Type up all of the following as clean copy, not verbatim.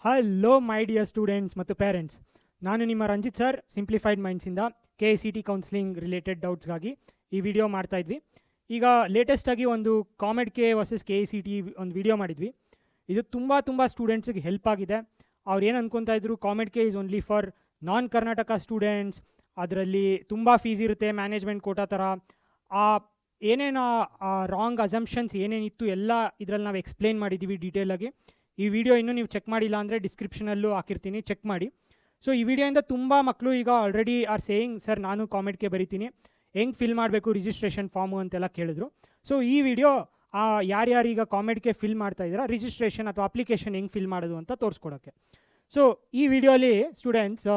Hello my dear students ಮತ್ತು parents, ನಾನು ನಿಮ್ಮ ರಂಜಿತ್ ಸರ್ ಸಿಂಪ್ಲಿಫೈಡ್ ಮೈಂಡ್ಸಿಂದ KCT ಕೌನ್ಸಿಲಿಂಗ್ ರಿಲೇಟೆಡ್ ಡೌಟ್ಸ್ಗಾಗಿ ಈ ವಿಡಿಯೋ ಮಾಡ್ತಾಯಿದ್ವಿ. ಈಗ ಲೇಟೆಸ್ಟಾಗಿ ಒಂದು COMEDK ವರ್ಸಸ್ KCT ಒಂದು ವಿಡಿಯೋ ಮಾಡಿದ್ವಿ. ಇದು ತುಂಬ ಸ್ಟೂಡೆಂಟ್ಸಿಗೆ ಹೆಲ್ಪ್ ಆಗಿದೆ. ಅವ್ರು ಏನು ಅಂದ್ಕೊತಾ ಇದ್ರು, COMEDK is only for non Karnataka students, ಅದರಲ್ಲಿ ತುಂಬ ಫೀಸ್ ಇರುತ್ತೆ, ಮ್ಯಾನೇಜ್ಮೆಂಟ್ ಕೋಟಾ ಥರ. ಏನೇನು ರಾಂಗ್ ಅಸಂಪ್ಷನ್ಸ್ ಏನೇನಿತ್ತು ಎಲ್ಲ ಇದರಲ್ಲಿ ನಾವು ಎಕ್ಸ್ಪ್ಲೇನ್ ಮಾಡಿದ್ದೀವಿ ಡೀಟೇಲಾಗಿ. ಈ ವಿಡಿಯೋ ಇನ್ನೂ ನೀವು ಚೆಕ್ ಮಾಡಿಲ್ಲ ಅಂದರೆ ಡಿಸ್ಕ್ರಿಪ್ಷನಲ್ಲೂ ಹಾಕಿರ್ತೀನಿ, ಚೆಕ್ ಮಾಡಿ. ಸೊ ಈ ವಿಡಿಯೋಯಿಂದ ತುಂಬ ಮಕ್ಕಳು ಈಗ ಆಲ್ರೆಡಿ ಆರ್ ಸೇಯಿಂಗ್, ಸರ್ ನಾನು COMEDK ಬರಿತೀನಿ, ಹೆಂಗೆ ಫಿಲ್ ಮಾಡಬೇಕು ರಿಜಿಸ್ಟ್ರೇಷನ್ ಫಾರ್ಮು ಅಂತೆಲ್ಲ ಕೇಳಿದ್ರು. ಸೊ ಈ ವಿಡಿಯೋ ಯಾರ್ಯಾರೀಗ COMEDK ಫಿಲ್ ಮಾಡ್ತಾ ಇದ್ದೀರಾ, ರಿಜಿಸ್ಟ್ರೇಷನ್ ಅಥವಾ ಅಪ್ಲಿಕೇಶನ್ ಹೆಂಗೆ ಫಿಲ್ ಮಾಡೋದು ಅಂತ ತೋರಿಸ್ಕೊಡೋಕ್ಕೆ. ಸೊ ಈ ವಿಡಿಯೋಲಿ ಸ್ಟೂಡೆಂಟ್ಸ್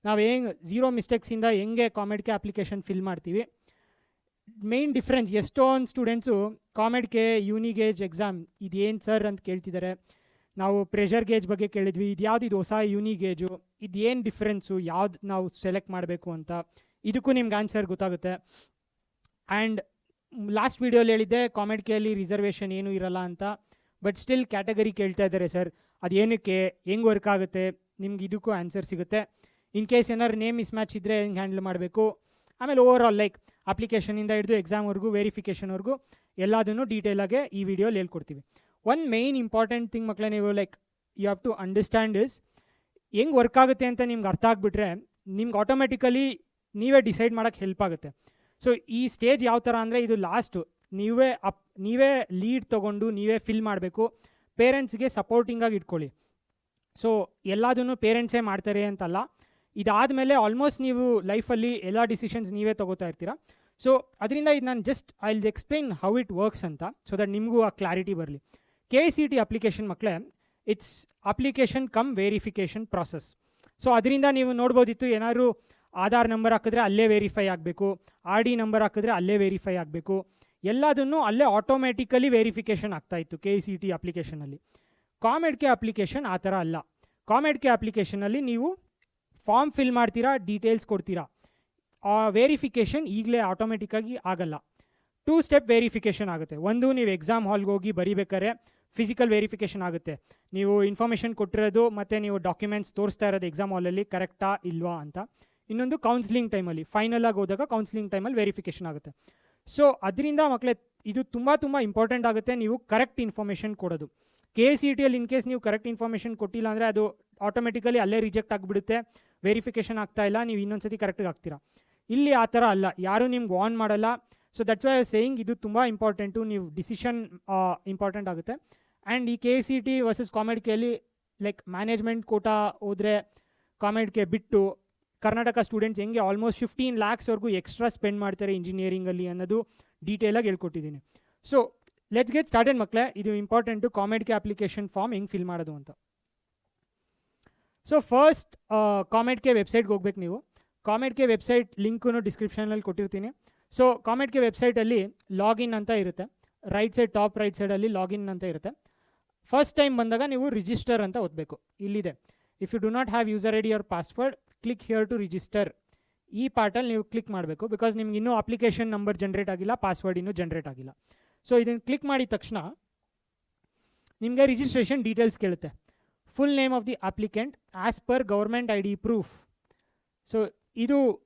ನಾವು ಹೆಂಗೆ ಝೀರೋ ಮಿಸ್ಟೇಕ್ಸಿಂದ ಹೆಂಗೆ COMEDK ಅಪ್ಲಿಕೇಶನ್ ಫಿಲ್ ಮಾಡ್ತೀವಿ. ಮೇನ್ ಡಿಫ್ರೆನ್ಸ್, ಎಷ್ಟೊಂದು ಸ್ಟೂಡೆಂಟ್ಸು COMEDK ಯೂನಿಗೇಜ್ ಎಕ್ಸಾಮ್ ಇದೇನು ಸರ್ ಅಂತ ಕೇಳ್ತಿದ್ದಾರೆ. ನಾವು ಪ್ರೆಷರ್ ಗೇಜ್ ಬಗ್ಗೆ ಕೇಳಿದ್ವಿ, ಇದು ಯಾವುದು, ಇದು ಹೊಸ ಯೂನಿಗೇಜು, ಇದೇನು ಡಿಫ್ರೆನ್ಸು, ಯಾವ್ದು ನಾವು ಸೆಲೆಕ್ಟ್ ಮಾಡಬೇಕು ಅಂತ. ಇದಕ್ಕೂ ನಿಮ್ಗೆ ಆನ್ಸರ್ ಗೊತ್ತಾಗುತ್ತೆ. ಆ್ಯಂಡ್ ಲಾಸ್ಟ್ ವೀಡಿಯೋಲಿ ಹೇಳಿದ್ದೆ COMEDKಯಲ್ಲಿ ರಿಸರ್ವೇಷನ್ ಏನೂ ಇರಲ್ಲ ಅಂತ, ಬಟ್ ಸ್ಟಿಲ್ ಕ್ಯಾಟಗರಿ ಕೇಳ್ತಾ ಇದ್ದಾರೆ ಸರ್, ಅದು ಏನಕ್ಕೆ, ಹೆಂಗೆ ವರ್ಕ್ ಆಗುತ್ತೆ, ನಿಮ್ಗೆ ಇದಕ್ಕೂ ಆನ್ಸರ್ ಸಿಗುತ್ತೆ. ಇನ್ ಕೇಸ್ ಏನಾದ್ರು ನೇಮ್ ಮಿಸ್ ಮ್ಯಾಚ್ ಇದ್ದರೆ ಹೆಂಗೆ ಹ್ಯಾಂಡಲ್ ಮಾಡಬೇಕು, ಆಮೇಲೆ ಓವರ್ ಆಲ್ ಲೈಕ್ ಅಪ್ಲಿಕೇಶನಿಂದ ಹಿಡಿದು ಎಕ್ಸಾಮ್ವರೆಗೂ ವೆರಿಫಿಕೇಷನ್ವರೆಗೂ ಎಲ್ಲದನ್ನು ಡೀಟೇಲಾಗೆ ಈ ವಿಡಿಯೋಲಿ ಹೇಳ್ಕೊಡ್ತೀವಿ. ಒನ್ ಮೇಯ್ನ್ ಇಂಪಾರ್ಟೆಂಟ್ ಥಿಂಗ್ ಮಕ್ಕಳೇ, ನೀವು like you have to understand is, ಹೆಂಗೆ ವರ್ಕ್ ಆಗುತ್ತೆ ಅಂತ ನಿಮ್ಗೆ ಅರ್ಥ ಆಗಿಬಿಟ್ರೆ ನಿಮ್ಗೆ ಆಟೋಮೆಟಿಕಲಿ ನೀವೇ ಡಿಸೈಡ್ ಮಾಡೋಕ್ಕೆ ಹೆಲ್ಪ್ ಆಗುತ್ತೆ. ಸೊ ಈ ಸ್ಟೇಜ್ ಯಾವ ಥರ ಅಂದರೆ, ಇದು ಲಾಸ್ಟು, ನೀವೇ ಲೀಡ್ ತೊಗೊಂಡು ನೀವೇ ಫಿಲ್ ಮಾಡಬೇಕು. ಪೇರೆಂಟ್ಸ್ಗೆ ಸಪೋರ್ಟಿಂಗಾಗಿ ಇಟ್ಕೊಳ್ಳಿ. ಸೊ ಎಲ್ಲದನ್ನು ಪೇರೆಂಟ್ಸೇ ಮಾಡ್ತಾರೆ ಅಂತಲ್ಲ, ಇದಾದಮೇಲೆ ಆಲ್ಮೋಸ್ಟ್ ನೀವು ಲೈಫಲ್ಲಿ ಎಲ್ಲ ಡಿಸಿಷನ್ಸ್ ನೀವೇ ತೊಗೋತಾ ಇರ್ತೀರ. ಸೊ ಅದರಿಂದ ಇದು ನಾನು just I will explain how it works ಅಂತ, ಸೊ ದಟ್ ನಿಮಗೂ ಆ ಕ್ಲಾರಿಟಿ ಬರಲಿ. KCT ಅಪ್ಲಿಕೇಶನ್ ಮಕ್ಕಳೇ, it's application come verification process. So ಅದರಿಂದ ನೀವು ನೋಡ್ಬೋದಿತ್ತು, ಏನಾದ್ರು ಆಧಾರ್ ನಂಬರ್ ಹಾಕಿದ್ರೆ ಅಲ್ಲೇ ವೆರಿಫೈ ಆಗಬೇಕು, RD ನಂಬರ್ ಹಾಕಿದ್ರೆ ಅಲ್ಲೇ ವೆರಿಫೈ ಆಗಬೇಕು, ಎಲ್ಲದನ್ನು ಅಲ್ಲೇ ಆಟೋಮೆಟಿಕಲಿ ವೆರಿಫಿಕೇಷನ್ ಆಗ್ತಾಯಿತ್ತು KCT ಅಪ್ಲಿಕೇಶನಲ್ಲಿ. COMEDK ಅಪ್ಲಿಕೇಶನ್ ಆ ಥರ ಅಲ್ಲ. COMEDK ಅಪ್ಲಿಕೇಶನಲ್ಲಿ ನೀವು ಫಾರ್ಮ್ ಫಿಲ್ ಮಾಡ್ತೀರಾ, ಡೀಟೇಲ್ಸ್ ಕೊಡ್ತೀರಾ, ವೆರಿಫಿಕೇಷನ್ ಈಗಲೇ ಆಟೋಮೆಟಿಕ್ಕಾಗಿ ಆಗಲ್ಲ. 2 ಸ್ಟೆಪ್ ವೆರಿಫಿಕೇಷನ್ ಆಗುತ್ತೆ. ಒಂದು, ನೀವು ಎಕ್ಸಾಮ್ ಹಾಲ್ಗೆ ಹೋಗಿ ಬರೀಬೇಕಾದ್ರೆ ಫಿಸಿಕಲ್ ವೆರಿಫಿಕೇಷನ್ ಆಗುತ್ತೆ, ನೀವು ಇನ್ಫಾರ್ಮೇಷನ್ ಕೊಟ್ಟಿರೋದು ಮತ್ತು ನೀವು ಡಾಕ್ಯುಮೆಂಟ್ಸ್ ತೋರಿಸ್ತಾ ಇರೋದು ಎಕ್ಸಾಮ್ ಹಾಲಲ್ಲಿ ಕರೆಕ್ಟಾ ಇಲ್ವಾ ಅಂತ. ಇನ್ನೊಂದು, ಕೌನ್ಸಿಲಿಂಗ್ ಟೈಮಲ್ಲಿ ಫೈನಲಾಗಿ ಹೋದಾಗ ಕೌನ್ಸಿಲಿಂಗ್ ಟೈಮಲ್ಲಿ ವೆರಿಫಿಕೇಷನ್ ಆಗುತ್ತೆ. ಸೊ ಅದರಿಂದ ಮಕ್ಕಳೇ ಇದು ತುಂಬ ಇಂಪಾರ್ಟೆಂಟ್ ಆಗುತ್ತೆ, ನೀವು ಕರೆಕ್ಟ್ ಇನ್ಫಾರ್ಮೇಷನ್ ಕೊಡೋದು. KCTಯಲ್ಲಿ ಇನ್ ಕೇಸ್ ನೀವು ಕರೆಕ್ಟ್ ಇನ್ಫಾರ್ಮೇಷನ್ ಕೊಟ್ಟಿಲ್ಲ ಅಂದರೆ ಅದು ಆಟೋಮೆಟಿಕಲಿ ಅಲ್ಲೇ ರಿಜೆಕ್ಟ್ ಆಗಿಬಿಡುತ್ತೆ, ವೆರಿಫಿಕೇಷನ್ ಆಗ್ತಾ ಇಲ್ಲ, ನೀವು ಇನ್ನೊಂದು ಸತಿ ಕರೆಕ್ಟಾಗಿ ಆಗ್ತೀರಾ. ಇಲ್ಲಿ ಆ ಥರ ಅಲ್ಲ, ಯಾರೂ ನಿಮ್ಗೆ ವಾರ್ನ್ ಮಾಡಲ್ಲ. ಸೊ ದಟ್ಸ್ ವೈ ಸೇಯಿಂಗ್ ಇದು ತುಂಬ ಇಂಪಾರ್ಟೆಂಟು, ನೀವು ಡಿಸಿಷನ್ ಇಂಪಾರ್ಟೆಂಟ್ ಆಗುತ್ತೆ. ಆ್ಯಂಡ್ ಈ KCT ವರ್ಸಸ್ COMEDKಯಲ್ಲಿ ಲೈಕ್ ಮ್ಯಾನೇಜ್ಮೆಂಟ್ ಕೋಟಾ ಹೋದರೆ COMEDK ಬಿಟ್ಟು ಕರ್ನಾಟಕ ಸ್ಟೂಡೆಂಟ್ಸ್ ಹೆಂಗೆ ಆಲ್ಮೋಸ್ಟ್ 15 lakhsವರೆಗೂ ಎಕ್ಸ್ಟ್ರಾ ಸ್ಪೆಂಡ್ ಮಾಡ್ತಾರೆ ಇಂಜಿನಿಯರಿಂಗಲ್ಲಿ ಅನ್ನೋದು ಡೀಟೇಲಾಗಿ ಹೇಳ್ಕೊಟ್ಟಿದ್ದೀನಿ. ಸೊ ಲೆಟ್ಸ್ ಗೆಟ್ ಸ್ಟಾರ್ಟೆಡ್ ಮಕ್ಕಳೇ. ಇದು ಇಂಪಾರ್ಟೆಂಟು, COMEDK ಅಪ್ಲಿಕೇಶನ್ ಫಾರ್ಮ್ ಹೆಂಗೆ ಫಿಲ್ ಮಾಡೋದು ಅಂತ. ಸೊ ಫಸ್ಟ್ COMEDK ವೆಬ್ಸೈಟ್ಗೆ ಹೋಗ್ಬೇಕು ನೀವು. COMEDK ವೆಬ್ಸೈಟ್ ಲಿಂಕನ್ನು ಡಿಸ್ಕ್ರಿಪ್ಷನಲ್ಲಿ ಕೊಟ್ಟಿರ್ತೀನಿ. ಸೊ COMEDK ವೆಬ್ಸೈಟಲ್ಲಿ ಲಾಗಿನ್ ಅಂತ ಇರುತ್ತೆ, ಟಾಪ್ ರೈಟ್ ಸೈಡಲ್ಲಿ ಲಾಗಿನ್ ಅಂತ ಇರುತ್ತೆ. ಫಸ್ಟ್ ಟೈಮ್ ಬಂದಾಗ ನೀವು ರಿಜಿಸ್ಟರ್ ಅಂತ ಓದಬೇಕು, ಇಲ್ಲಿದೆ. If you do not have user ID or password, click here to register. ಈ ಪಾರ್ಟಲ್ಲಿ ನೀವು ಕ್ಲಿಕ್ ಮಾಡಬೇಕು, ಬಿಕಾಸ್ ನಿಮ್ಗೆ ಇನ್ನೂ ಅಪ್ಲಿಕೇಶನ್ ನಂಬರ್ ಜನ್ರೇಟ್ ಆಗಿಲ್ಲ, ಪಾಸ್ವರ್ಡ್ ಇನ್ನೂ ಜನ್ರೇಟ್ ಆಗಿಲ್ಲ. ಸೊ ಇದನ್ನು ಕ್ಲಿಕ್ ಮಾಡಿದ ತಕ್ಷಣ ನಿಮಗೆ ರಿಜಿಸ್ಟ್ರೇಷನ್ ಡೀಟೇಲ್ಸ್ ಕೇಳುತ್ತೆ. Full name of the applicant as per government ID proof. So ಇದು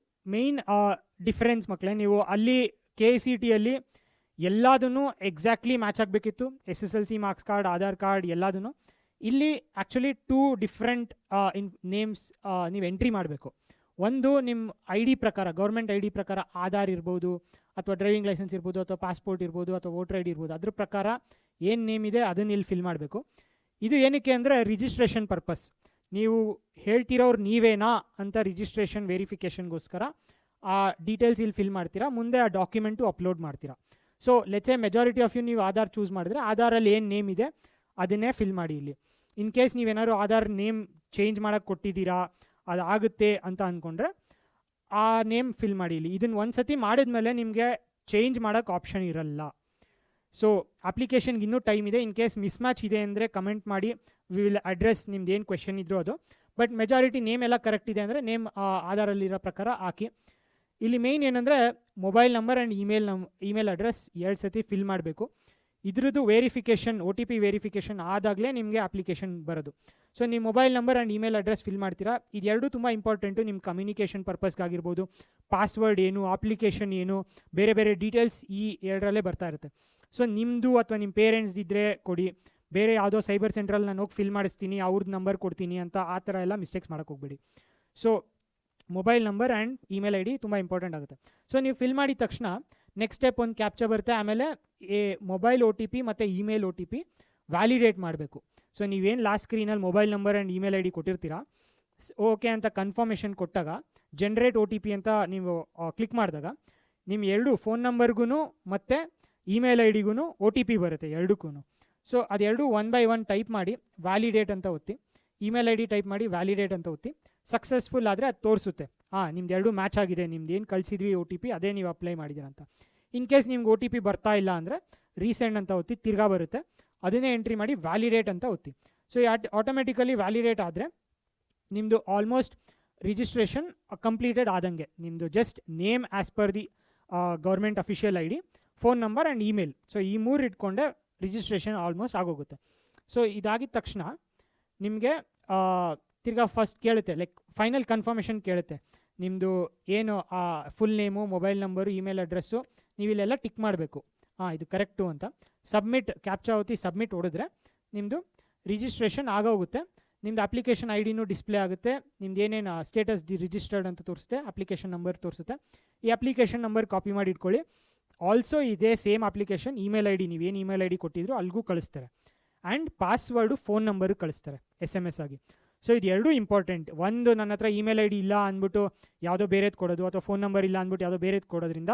ಮೇಯ್ನ್ ಡಿಫರೆನ್ಸ್ ಮಕ್ಕಳೇ. ನೀವು ಅಲ್ಲಿ KCTಯಲ್ಲಿ ಎಲ್ಲದನ್ನು ಎಕ್ಸಾಕ್ಟ್ಲಿ ಮ್ಯಾಚ್ ಆಗಬೇಕಿತ್ತು, SSLC marks card, Aadhaar card ಎಲ್ಲದನ್ನು. ಇಲ್ಲಿ ಆ್ಯಕ್ಚುಲಿ 2 ಡಿಫ್ರೆಂಟ್ ನೇಮ್ಸ್ ನೀವು ಎಂಟ್ರಿ ಮಾಡಬೇಕು. ಒಂದು ನಿಮ್ಮ ID ಪ್ರಕಾರ, ಗೌರ್ಮೆಂಟ್ ID ಪ್ರಕಾರ ಆಧಾರ್ ಇರ್ಬೋದು, ಅಥವಾ ಡ್ರೈವಿಂಗ್ ಲೈಸೆನ್ಸ್ ಇರ್ಬೋದು, ಅಥವಾ ಪಾಸ್ಪೋರ್ಟ್ ಇರ್ಬೋದು, ಅಥವಾ ವೋಟರ್ ID ಇರ್ಬೋದು, ಅದ್ರ ಪ್ರಕಾರ ಏನು ನೇಮ್ ಇದೆ ಅದನ್ನು ಇಲ್ಲಿ ಫಿಲ್ ಮಾಡಬೇಕು. ಇದು ಏನಕ್ಕೆ ಅಂದರೆ ರಿಜಿಸ್ಟ್ರೇಷನ್ ಪರ್ಪಸ್, ನೀವು ಹೇಳ್ತಿರೋರು ನೀವೇನಾ ಅಂತ ರಿಜಿಸ್ಟ್ರೇಷನ್ ವೆರಿಫಿಕೇಷನ್ಗೋಸ್ಕರ ಆ ಡೀಟೇಲ್ಸ್ ಇಲ್ಲಿ ಫಿಲ್ ಮಾಡ್ತೀರಾ, ಮುಂದೆ ಆ ಡಾಕ್ಯುಮೆಂಟು ಅಪ್ಲೋಡ್ ಮಾಡ್ತೀರಾ. So let's a majority of you ನೀವು ಆಧಾರ್ ಚೂಸ್ ಮಾಡಿದ್ರೆ ಆಧಾರಲ್ಲಿ ಏನು ನೇಮ್ ಇದೆ ಅದನ್ನೇ ಫಿಲ್ ಮಾಡಿ ಇಲ್ಲಿ. ಇನ್ ಕೇಸ್ ನೀವೇನಾದ್ರು ಆಧಾರ್ ನೇಮ್ ಚೇಂಜ್ ಮಾಡೋಕ್ಕೆ ಕೊಟ್ಟಿದ್ದೀರಾ, ಅದಾಗುತ್ತೆ ಅಂತ ಅಂದ್ಕೊಂಡ್ರೆ ಆ ನೇಮ್ ಫಿಲ್ ಮಾಡಿ ಇಲ್ಲಿ. ಇದನ್ನು ಒಂದು ಸತಿ ಮಾಡಿದ್ಮೇಲೆ ನಿಮಗೆ ಚೇಂಜ್ ಮಾಡೋಕ್ಕೆ ಆಪ್ಷನ್ ಇರಲ್ಲ. ಸೊ ಅಪ್ಲಿಕೇಶನ್ಗೆ ಇನ್ನೂ ಟೈಮ್ ಇದೆ. ಇನ್ ಕೇಸ್ ಮಿಸ್ ಮ್ಯಾಚ್ ಇದೆ ಅಂದರೆ ಕಮೆಂಟ್ ಮಾಡಿ, ವಿ ವಿಲ್ ಅಡ್ರೆಸ್ ನಿಮ್ದು ಏನು ಕ್ವೆಶನ್ ಇದ್ದರೂ ಅದು. ಬಟ್ ಮೆಜಾರಿಟಿ ನೇಮ್ ಎಲ್ಲ ಕರೆಕ್ಟ್ ಇದೆ ಅಂದರೆ ನೇಮ್ ಆಧಾರಲ್ಲಿರೋ ಪ್ರಕಾರ ಹಾಕಿ. ಇಲ್ಲಿ ಮೇಯ್ನ್ ಏನಂದರೆ mobile number and email address 2 ಸತಿ ಫಿಲ್ ಮಾಡಬೇಕು. ಇದ್ರದ್ದು ವೆರಿಫಿಕೇಷನ್ OTP ವೆರಿಫಿಕೇಷನ್ ಆದಾಗಲೇ ನಿಮಗೆ ಅಪ್ಲಿಕೇಶನ್ ಬರೋದು. ಸೊ ನಿಮ್ಮ mobile number and email address fill ಮಾಡ್ತೀರಾ. ಇದೆರಡು ತುಂಬ ಇಂಪಾರ್ಟೆಂಟು ನಿಮ್ಮ ಕಮ್ಯುನಿಕೇಷನ್ ಪರ್ಪಸ್ಗಾಗಿರ್ಬೋದು. ಪಾಸ್ವರ್ಡ್ ಏನು, ಅಪ್ಲಿಕೇಶನ್ ಏನು, ಬೇರೆ ಬೇರೆ ಡೀಟೇಲ್ಸ್ ಈ ಎರಡರಲ್ಲೇ ಬರ್ತಾ ಇರುತ್ತೆ. ಸೊ ನಿಮ್ಮದು ಅಥವಾ ನಿಮ್ಮ ಪೇರೆಂಟ್ಸ್ ಇದ್ದರೆ ಕೊಡಿ, ಬೇರೆ ಯಾವುದೋ ಸೈಬರ್ ಸೆಂಟ್ರಲ್ಲಿ ನಾನು ಹೋಗಿ ಫಿಲ್ ಮಾಡಿಸ್ತೀನಿ ಅವ್ರದ್ದು ನಂಬರ್ ಕೊಡ್ತೀನಿ ಅಂತ ಆ ಥರ ಎಲ್ಲ ಮಿಸ್ಟೇಕ್ಸ್ ಮಾಡೋಕ್ಕೆ ಹೋಗ್ಬೇಡಿ. So mobile number and email ID ತುಂಬ ಇಂಪಾರ್ಟೆಂಟ್ ಆಗುತ್ತೆ. ಸೊ ನೀವು ಫಿಲ್ ಮಾಡಿದ ತಕ್ಷಣ ನೆಕ್ಸ್ಟ್ ಸ್ಟೆಪ್ ಒಂದು ಕ್ಯಾಪ್ಚಾ ಬರುತ್ತೆ. ಆಮೇಲೆ ಮೊಬೈಲ್ OTP ಮತ್ತು ಇಮೇಲ್ OTP ವ್ಯಾಲಿಡೇಟ್ ಮಾಡಬೇಕು. ಸೊ ನೀವೇನು ಲಾಸ್ಟ್ ಸ್ಕ್ರೀನಲ್ಲಿ mobile number and email ID ಕೊಟ್ಟಿರ್ತೀರಾ, ಓಕೆ ಅಂತ ಕನ್ಫರ್ಮೇಷನ್ ಕೊಟ್ಟಾಗ ಜನ್ರೇಟ್ OTP ಅಂತ ನೀವು ಕ್ಲಿಕ್ ಮಾಡಿದಾಗ ನಿಮ್ಮ ಎರಡು ಫೋನ್ ನಂಬರ್ಗೂ ಮತ್ತು ಇಮೇಲ್ IDಗೂ OTP ಬರುತ್ತೆ ಎರಡಕ್ಕೂ. ಸೊ ಅದೆರಡು 1 by 1 ಟೈಪ್ ಮಾಡಿ ವ್ಯಾಲಿಡೇಟ್ ಅಂತ ಒತ್ತಿ, ಇಮೇಲ್ ID ಟೈಪ್ ಮಾಡಿ ವ್ಯಾಲಿಡೇಟ್ ಅಂತ ಒತ್ತಿ. ಸಕ್ಸಸ್ಫುಲ್ ಆದರೆ ಅದು ತೋರಿಸುತ್ತೆ ನಿಮ್ದು ಎರಡು ಮ್ಯಾಚ್ ಆಗಿದೆ, ನಿಮ್ದು ಏನು ಕಳಿಸಿದ್ವಿ OTP ಅದೇ ನೀವು ಅಪ್ಲೈ ಮಾಡಿದ್ದೀರ ಅಂತ. ಇನ್ ಕೇಸ್ ನಿಮ್ಗೆ OTP ಬರ್ತಾ ಇಲ್ಲ ಅಂದರೆ ರೀಸೆಂಡ್ ಅಂತ ಒತ್ತಿ ತಿರ್ಗಾ ಬರುತ್ತೆ, ಅದನ್ನೇ ಎಂಟ್ರಿ ಮಾಡಿ ವ್ಯಾಲಿಡೇಟ್ ಅಂತ ಒತ್ತಿ. ಸೊ ಆಟೋಮೆಟಿಕಲಿ ವ್ಯಾಲಿಡೇಟ್ ಆದರೆ ನಿಮ್ಮದು ಆಲ್ಮೋಸ್ಟ್ ರಿಜಿಸ್ಟ್ರೇಷನ್ ಕಂಪ್ಲೀಟೆಡ್ ಆದಂಗೆ. ನಿಮ್ಮದು just name as per the government official ID, phone number and email, so ಈ ಮೂರು ಇಟ್ಕೊಂಡೆ ರಿಜಿಸ್ಟ್ರೇಷನ್ ಆಲ್ಮೋಸ್ಟ್ ಆಗೋಗುತ್ತೆ. ಸೊ ಇದಾಗಿದ ತಕ್ಷಣ ನಿಮಗೆ ತಿರ್ಗಾ ಫಸ್ಟ್ ಕೇಳುತ್ತೆ, ಲೈಕ್ ಫೈನಲ್ ಕನ್ಫರ್ಮೇಷನ್ ಕೇಳುತ್ತೆ. ನಿಮ್ಮದು ಏನು full name, mobile number, email address ನೀವು ಇಲ್ಲೆಲ್ಲ ಟಿಕ್ ಮಾಡಬೇಕು, ಇದು ಕರೆಕ್ಟು ಅಂತ. ಸಬ್ಮಿಟ್ ಕ್ಯಾಪ್ಚಾ ಒತ್ತಿ ಸಬ್ಮಿಟ್ ಹೊಡೆದ್ರೆ ನಿಮ್ಮದು ರಿಜಿಸ್ಟ್ರೇಷನ್ ಆಗೋಗುತ್ತೆ. ನಿಮ್ಮದು ಅಪ್ಲಿಕೇಶನ್ IDನೂ ಡಿಸ್ಪ್ಲೇ ಆಗುತ್ತೆ, ನಿಮ್ದು ಏನೇನು ಸ್ಟೇಟಸ್ ರಿಜಿಸ್ಟರ್ಡ್ ಅಂತ ತೋರಿಸುತ್ತೆ, ಅಪ್ಲಿಕೇಶನ್ ನಂಬರ್ ತೋರಿಸುತ್ತೆ. ಈ ಅಪ್ಲಿಕೇಶನ್ ನಂಬರ್ ಕಾಪಿ ಮಾಡಿ ಇಟ್ಕೊಳ್ಳಿ. ಆಲ್ಸೋ ಇದೇ ಸೇಮ್ ಅಪ್ಲಿಕೇಶನ್ ಇಮೇಲ್ ID ನೀವೇನು ಇಮೇಲ್ ID ಕೊಟ್ಟಿದ್ರು ಅಲ್ಲಿಗೂ ಕಳಿಸ್ತಾರೆ. ಆ್ಯಂಡ್ ಪಾಸ್ವರ್ಡು ಫೋನ್ ನಂಬರು ಕಳಿಸ್ತಾರೆ SMS ಆಗಿ. ಸೊ ಇದು ಎರಡೂ ಇಂಪಾರ್ಟೆಂಟ್. ಒಂದು ನನ್ನ ಹತ್ರ ಇಮೇಲ್ ID ಇಲ್ಲ ಅಂದ್ಬಿಟ್ಟು ಯಾವುದೋ ಬೇರೆದು ಕೊಡೋದು, ಅಥವಾ ಫೋನ್ ನಂಬರ್ ಇಲ್ಲ ಅಂದ್ಬಿಟ್ಟು ಯಾವುದೋ ಬೇರೆದು ಕೊಡೋದ್ರಿಂದ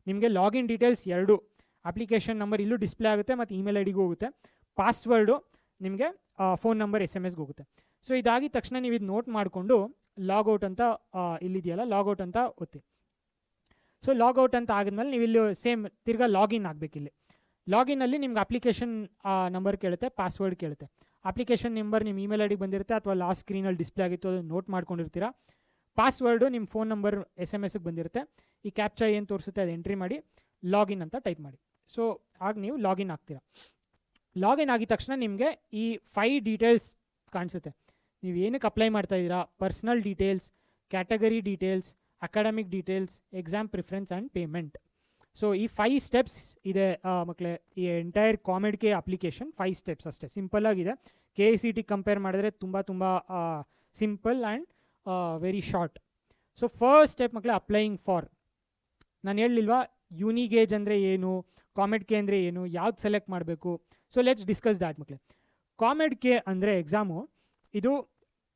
ನಿಮಗೆ ಲಾಗಿನ್ ಡೀಟೇಲ್ಸ್ ಎರಡು, ಅಪ್ಲಿಕೇಶನ್ ನಂಬರ್ ಇಲ್ಲೂ ಡಿಸ್ಪ್ಲೇ ಆಗುತ್ತೆ ಮತ್ತು ಇಮೇಲ್ IDಗೂ ಹೋಗುತ್ತೆ, ಪಾಸ್ವರ್ಡು ನಿಮಗೆ ಫೋನ್ ನಂಬರ್ SMSಗೆ ಹೋಗುತ್ತೆ. ಸೊ ಇದಾಗಿದ ತಕ್ಷಣ ನೀವು ಇದು ನೋಟ್ ಮಾಡಿಕೊಂಡು ಲಾಗೌಟ್ ಅಂತ ಇಲ್ಲಿದೆಯಲ್ಲ ಲಾಗೌಟ್ ಅಂತ ಒತ್ತಿ. ಸೊ ಲಾಗೌಟ್ ಅಂತ ಆಗಿದ್ಮೇಲೆ ನೀವು ಇಲ್ಲಿ ಸೇಮ್ ತಿರ್ಗಾ ಲಾಗಿನ್ ಆಗಬೇಕಿಲ್ಲಿ. ಲಾಗಿನಲ್ಲಿ ನಿಮ್ಗೆ ಅಪ್ಲಿಕೇಶನ್ ನಂಬರ್ ಕೇಳುತ್ತೆ, ಪಾಸ್ವರ್ಡ್ ಕೇಳುತ್ತೆ. ಅಪ್ಲಿಕೇಶನ್ ನಂಬರ್ ನಿಮ್ಮ ಇಮೇಲ್ ID ಬಂದಿರುತ್ತೆ ಅಥವಾ ಲಾಸ್ಟ್ ಸ್ಕ್ರೀನಲ್ಲಿ ಡಿಸ್ಪ್ಲೇ ಆಗಿತ್ತು ಅದು ನೋಟ್ ಮಾಡ್ಕೊಂಡಿರ್ತೀರಾ. ಪಾಸ್ವರ್ಡು ನಿಮ್ಮ ಫೋನ್ ನಂಬರ್ SMS ಬಂದಿರುತ್ತೆ. ಈ ಕ್ಯಾಪ್ಚಾ ಏನು ತೋರಿಸುತ್ತೆ ಅದು ಎಂಟ್ರಿ ಮಾಡಿ ಲಾಗಿನ್ ಅಂತ ಟೈಪ್ ಮಾಡಿ. ಸೊ ಆಗ ನೀವು ಲಾಗಿನ್ ಆಗ್ತೀರಾ. ಲಾಗಿನ್ ಆಗಿದ ತಕ್ಷಣ ನಿಮಗೆ ಈ 5 ಡೀಟೇಲ್ಸ್ ಕಾಣಿಸುತ್ತೆ. ನೀವು ಏನಕ್ಕೆ ಅಪ್ಲೈ ಮಾಡ್ತಾಯಿದ್ದೀರಾ, personal details, category details, academic details, exam preference and payment. So ಈ 5 ಸ್ಟೆಪ್ಸ್ ಇದೆ ಮಕ್ಕಳೇ. ಈ ಎಂಟೈರ್ ಕಾಮೆಡ್ಕೆ ಅಪ್ಲಿಕೇಶನ್ 5 ಸ್ಟೆಪ್ಸ್ ಅಷ್ಟೇ, ಸಿಂಪಲ್ ಆಗಿದೆ. KICT ಕಂಪೇರ್ ಮಾಡಿದ್ರೆ ತುಂಬ simple and very short. So first step ಮಕ್ಕಳೇ ಅಪ್ಲೈಯಿಂಗ್ ಫಾರ್. ನಾನು ಹೇಳಲಿಲ್ವಾ ಯೂನಿಗೇಜ್ ಅಂದರೆ ಏನು, ಕಾಮೆಡ್ಕೆ ಅಂದರೆ ಏನು, ಯಾವ್ದು ಸೆಲೆಕ್ಟ್ ಮಾಡಬೇಕು. ಸೊ ಲೆಟ್ಸ್ ಡಿಸ್ಕಸ್ ದ್ಯಾಟ್ ಮಕ್ಕಳೇ. ಕಾಮೆಡ್ಕೆ ಅಂದರೆ ಎಕ್ಸಾಮು, ಇದು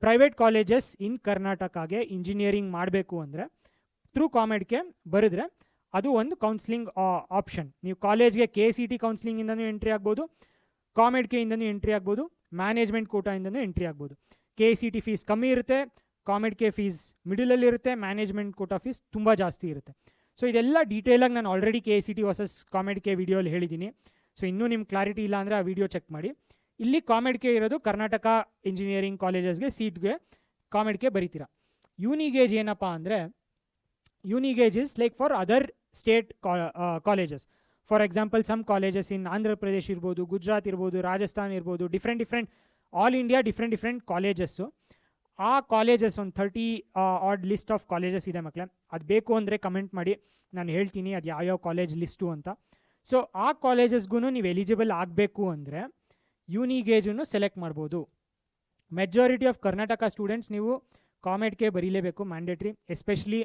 ಪ್ರೈವೇಟ್ ಕಾಲೇಜಸ್ ಇನ್ ಕರ್ನಾಟಕಗೆ ಇಂಜಿನಿಯರಿಂಗ್ ಮಾಡಬೇಕು ಅಂದರೆ ಥ್ರೂ ಕಾಮೆಡ್ಕೆ ಬರೆದ್ರೆ ಅದು ಒಂದು ಕೌನ್ಸ್ಲಿಂಗ್ ಆಪ್ಷನ್. ನೀವು ಕಾಲೇಜ್ಗೆ KICT ಕೌನ್ಸ್ಲಿಂಗಿಂದನೂ ಎಂಟ್ರಿ ಆಗ್ಬೋದು, ಕಾಮೆಡ್ಕೆಯಿಂದನೂ ಎಂಟ್ರಿ ಆಗ್ಬೋದು, ಮ್ಯಾನೇಜ್ಮೆಂಟ್ ಕೋಟಾಯಿಂದನೂ ಎಂಟ್ರಿ ಆಗ್ಬೋದು. KICT ಫೀಸ್ ಕಮ್ಮಿ ಇರುತ್ತೆ, ಕಾಮೆಡ್ಕೆ ಫೀಸ್ ಮಿಡಲಲ್ಲಿರುತ್ತೆ, ಮ್ಯಾನೇಜ್ಮೆಂಟ್ ಕೋಟಾ ಫೀಸ್ ತುಂಬ ಜಾಸ್ತಿ ಇರುತ್ತೆ. ಸೊ ಇದೆಲ್ಲ ಡೀಟೇಲಾಗಿ ನಾನು ಆಲ್ರೆಡಿ KICT ವರ್ಸಸ್ ಕಾಮೆಡ್ಕೆ ವಿಡಿಯೋಲಿ ಹೇಳಿದ್ದೀನಿ. ಸೊ ಇನ್ನೂ ನಿಮ್ಗೆ ಕ್ಲಾರಿಟಿ ಇಲ್ಲ ಅಂದರೆ ಆ ವಿಡಿಯೋ ಚೆಕ್ ಮಾಡಿ. ಇಲ್ಲಿ ಕಾಮೆಡ್ಕೆ ಇರೋದು ಕರ್ನಾಟಕ ಇಂಜಿನಿಯರಿಂಗ್ ಕಾಲೇಜಸ್ಗೆ ಸೀಟ್ಗೆ ಕಾಮೆಡ್ಕೆ ಬರೀತೀರಾ. ಯೂನಿಗೇಜ್ ಏನಪ್ಪ ಅಂದರೆ, UniGAUGE is like for other state colleges. For example some colleges in Andhra Pradesh ಇರ್ಬೋದು, ಗುಜರಾತ್ ಇರ್ಬೋದು, ರಾಜಸ್ಥಾನ್ ಇರ್ಬೋದು, different all India different colleges. ಆ ಕಾಲೇಜಸ್ ಒಂದು 30 ಆಡ್ ಲಿಸ್ಟ್ ಆಫ್ ಕಾಲೇಜಸ್ ಇದೆ ಮಕ್ಕಳೇ. ಅದು ಬೇಕು ಅಂದರೆ ಕಮೆಂಟ್ ಮಾಡಿ, ನಾನು ಹೇಳ್ತೀನಿ ಅದು ಯಾವ್ಯಾವ ಕಾಲೇಜ್ ಲಿಸ್ಟು ಅಂತ. ಸೊ ಆ ಕಾಲೇಜಸ್ಗೂ ನೀವು ಎಲಿಜಿಬಲ್ ಆಗಬೇಕು ಅಂದರೆ ಯೂನಿಗೇಜನ್ನು ಸೆಲೆಕ್ಟ್ ಮಾಡ್ಬೋದು. ಮೆಜಾರಿಟಿ ಆಫ್ ಕರ್ನಾಟಕ ಸ್ಟೂಡೆಂಟ್ಸ್ ನೀವು ಕಾಮೆಡ್ಕೆ ಬರೀಲೇಬೇಕು, mandatory, especially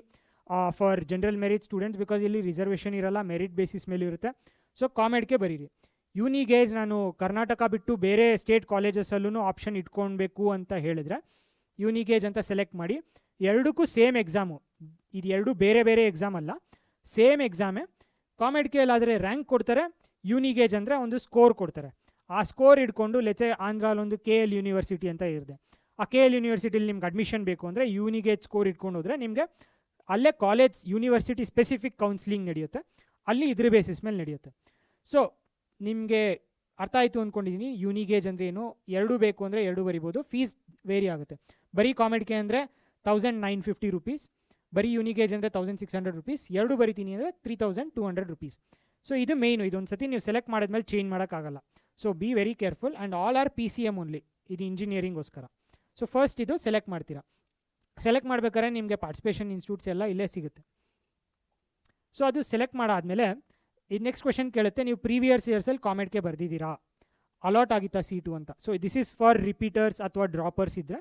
for general merit students, because ಇಲ್ಲಿ ರಿಸರ್ವೇಷನ್ ಇರಲ್ಲ, ಮೆರಿಟ್ ಬೇಸಿಸ್ ಮೇಲೆ ಇರುತ್ತೆ. ಸೊ ಕಾಮೆಡ್ಕೆ ಬರೀರಿ. ಯೂನಿಗೇಜ್ ನಾನು ಕರ್ನಾಟಕ ಬಿಟ್ಟು ಬೇರೆ ಸ್ಟೇಟ್ ಕಾಲೇಜಸಲ್ಲೂ ಆಪ್ಷನ್ ಇಟ್ಕೊಳ್ಬೇಕು ಅಂತ ಹೇಳಿದ್ರೆ ಯೂನಿಗೇಜ್ ಅಂತ ಸೆಲೆಕ್ಟ್ ಮಾಡಿ. ಎರಡಕ್ಕೂ ಸೇಮ್ ಎಕ್ಸಾಮು, ಇದು ಎರಡು ಬೇರೆ ಬೇರೆ ಎಕ್ಸಾಮ್ ಅಲ್ಲ, ಸೇಮ್ ಎಕ್ಸಾಮೇ. ಕಾಮೆಡ್ಕೆಯಲ್ಲಾದರೆ ರ್ಯಾಂಕ್ ಕೊಡ್ತಾರೆ, ಯೂನಿಗೇಜ್ ಅಂದರೆ ಒಂದು ಸ್ಕೋರ್ ಕೊಡ್ತಾರೆ. ಆ ಸ್ಕೋರ್ ಇಟ್ಕೊಂಡು ಲೆಚೆ ಆಂಧ್ರಲ್ಲಿ ಒಂದು KL ಯೂನಿವರ್ಸಿಟಿ ಅಂತ ಇರುತ್ತೆ. ಆ KL ಯೂನಿವರ್ಸಿಟಿಲಿ ನಿಮ್ಗೆ ಅಡ್ಮಿಷನ್ ಬೇಕು ಅಂದರೆ ಯೂನಿಗೇಜ್ ಸ್ಕೋರ್ ಇಟ್ಕೊಂಡು ಹೋದರೆ ನಿಮಗೆ ಅಲ್ಲೇ ಕಾಲೇಜ್ ಯೂನಿವರ್ಸಿಟಿ ಸ್ಪೆಸಿಫಿಕ್ ಕೌನ್ಸ್ಲಿಂಗ್ ನಡೆಯುತ್ತೆ, ಅಲ್ಲಿ ಇದ್ರ ಬೇಸಿಸ್ ಮೇಲೆ ನಡೆಯುತ್ತೆ. ಸೊ ನಿಮಗೆ ಅರ್ಥ ಆಯಿತು ಅಂದ್ಕೊಂಡಿದ್ದೀನಿ ಯೂನಿಗೇಜ್ ಅಂದರೆ ಏನು. ಎರಡೂ ಬೇಕು ಅಂದರೆ ಎರಡೂ ಬರಿಬೋದು, ಫೀಸ್ ವೇರಿ ಆಗುತ್ತೆ. ಬರೀ ಕಾಮೆಡ್ಕೆ ಅಂದರೆ 1950 ರೂಪೀಸ್, ಬರೀ ಯೂನಿಗೇಜ್ ಅಂದರೆ 1600 ರೂಪೀಸ್, ಎರಡು ಬರಿತೀನಿ ಅಂದರೆ 3200 ರೂಪೀಸ್. ಸೊ ಇದು ಮೇಯ್ನು, ಇದೊಂದು ಸತಿ ನೀವು ಸೆಲೆಕ್ಟ್ ಮಾಡಿದ್ಮೇಲೆ ಚೇಂಜ್ ಮಾಡೋಕ್ಕಾಗಲ್ಲ. So be very careful and all are PCM only, ಇದು ಇಂಜಿನಿಯರಿಂಗೋಸ್ಕರ. ಸೊ ಫಸ್ಟ್ ಇದು ಸೆಲೆಕ್ಟ್ ಮಾಡ್ತೀರಾ. ಸೆಲೆಕ್ಟ್ ಮಾಡ್ಬೇಕಾದ್ರೆ ನಿಮಗೆ ಪಾರ್ಟಿಸಿಪೇಷನ್ ಇನ್ಸ್ಟಿಟ್ಯೂಟ್ಸ್ ಎಲ್ಲ ಇಲ್ಲೇ ಸಿಗುತ್ತೆ. ಸೊ ಅದು ಸೆಲೆಕ್ಟ್ ಮಾಡಾದಮೇಲೆ ಇದು ನೆಕ್ಸ್ಟ್ ಕ್ವೆಶನ್ ಕೇಳುತ್ತೆ, ನೀವು ಪ್ರೀವಿಯಸ್ ಇಯರ್ಸಲ್ಲಿ ಕಾಮೆಡ್ಗೆ ಬರೆದಿದ್ದೀರಾ, ಅಲಾಟ್ ಆಗಿತ್ತಾ ಸೀಟು ಅಂತ. So this is for repeaters ಅಥವಾ ಡ್ರಾಪರ್ಸ್ ಇದ್ದರೆ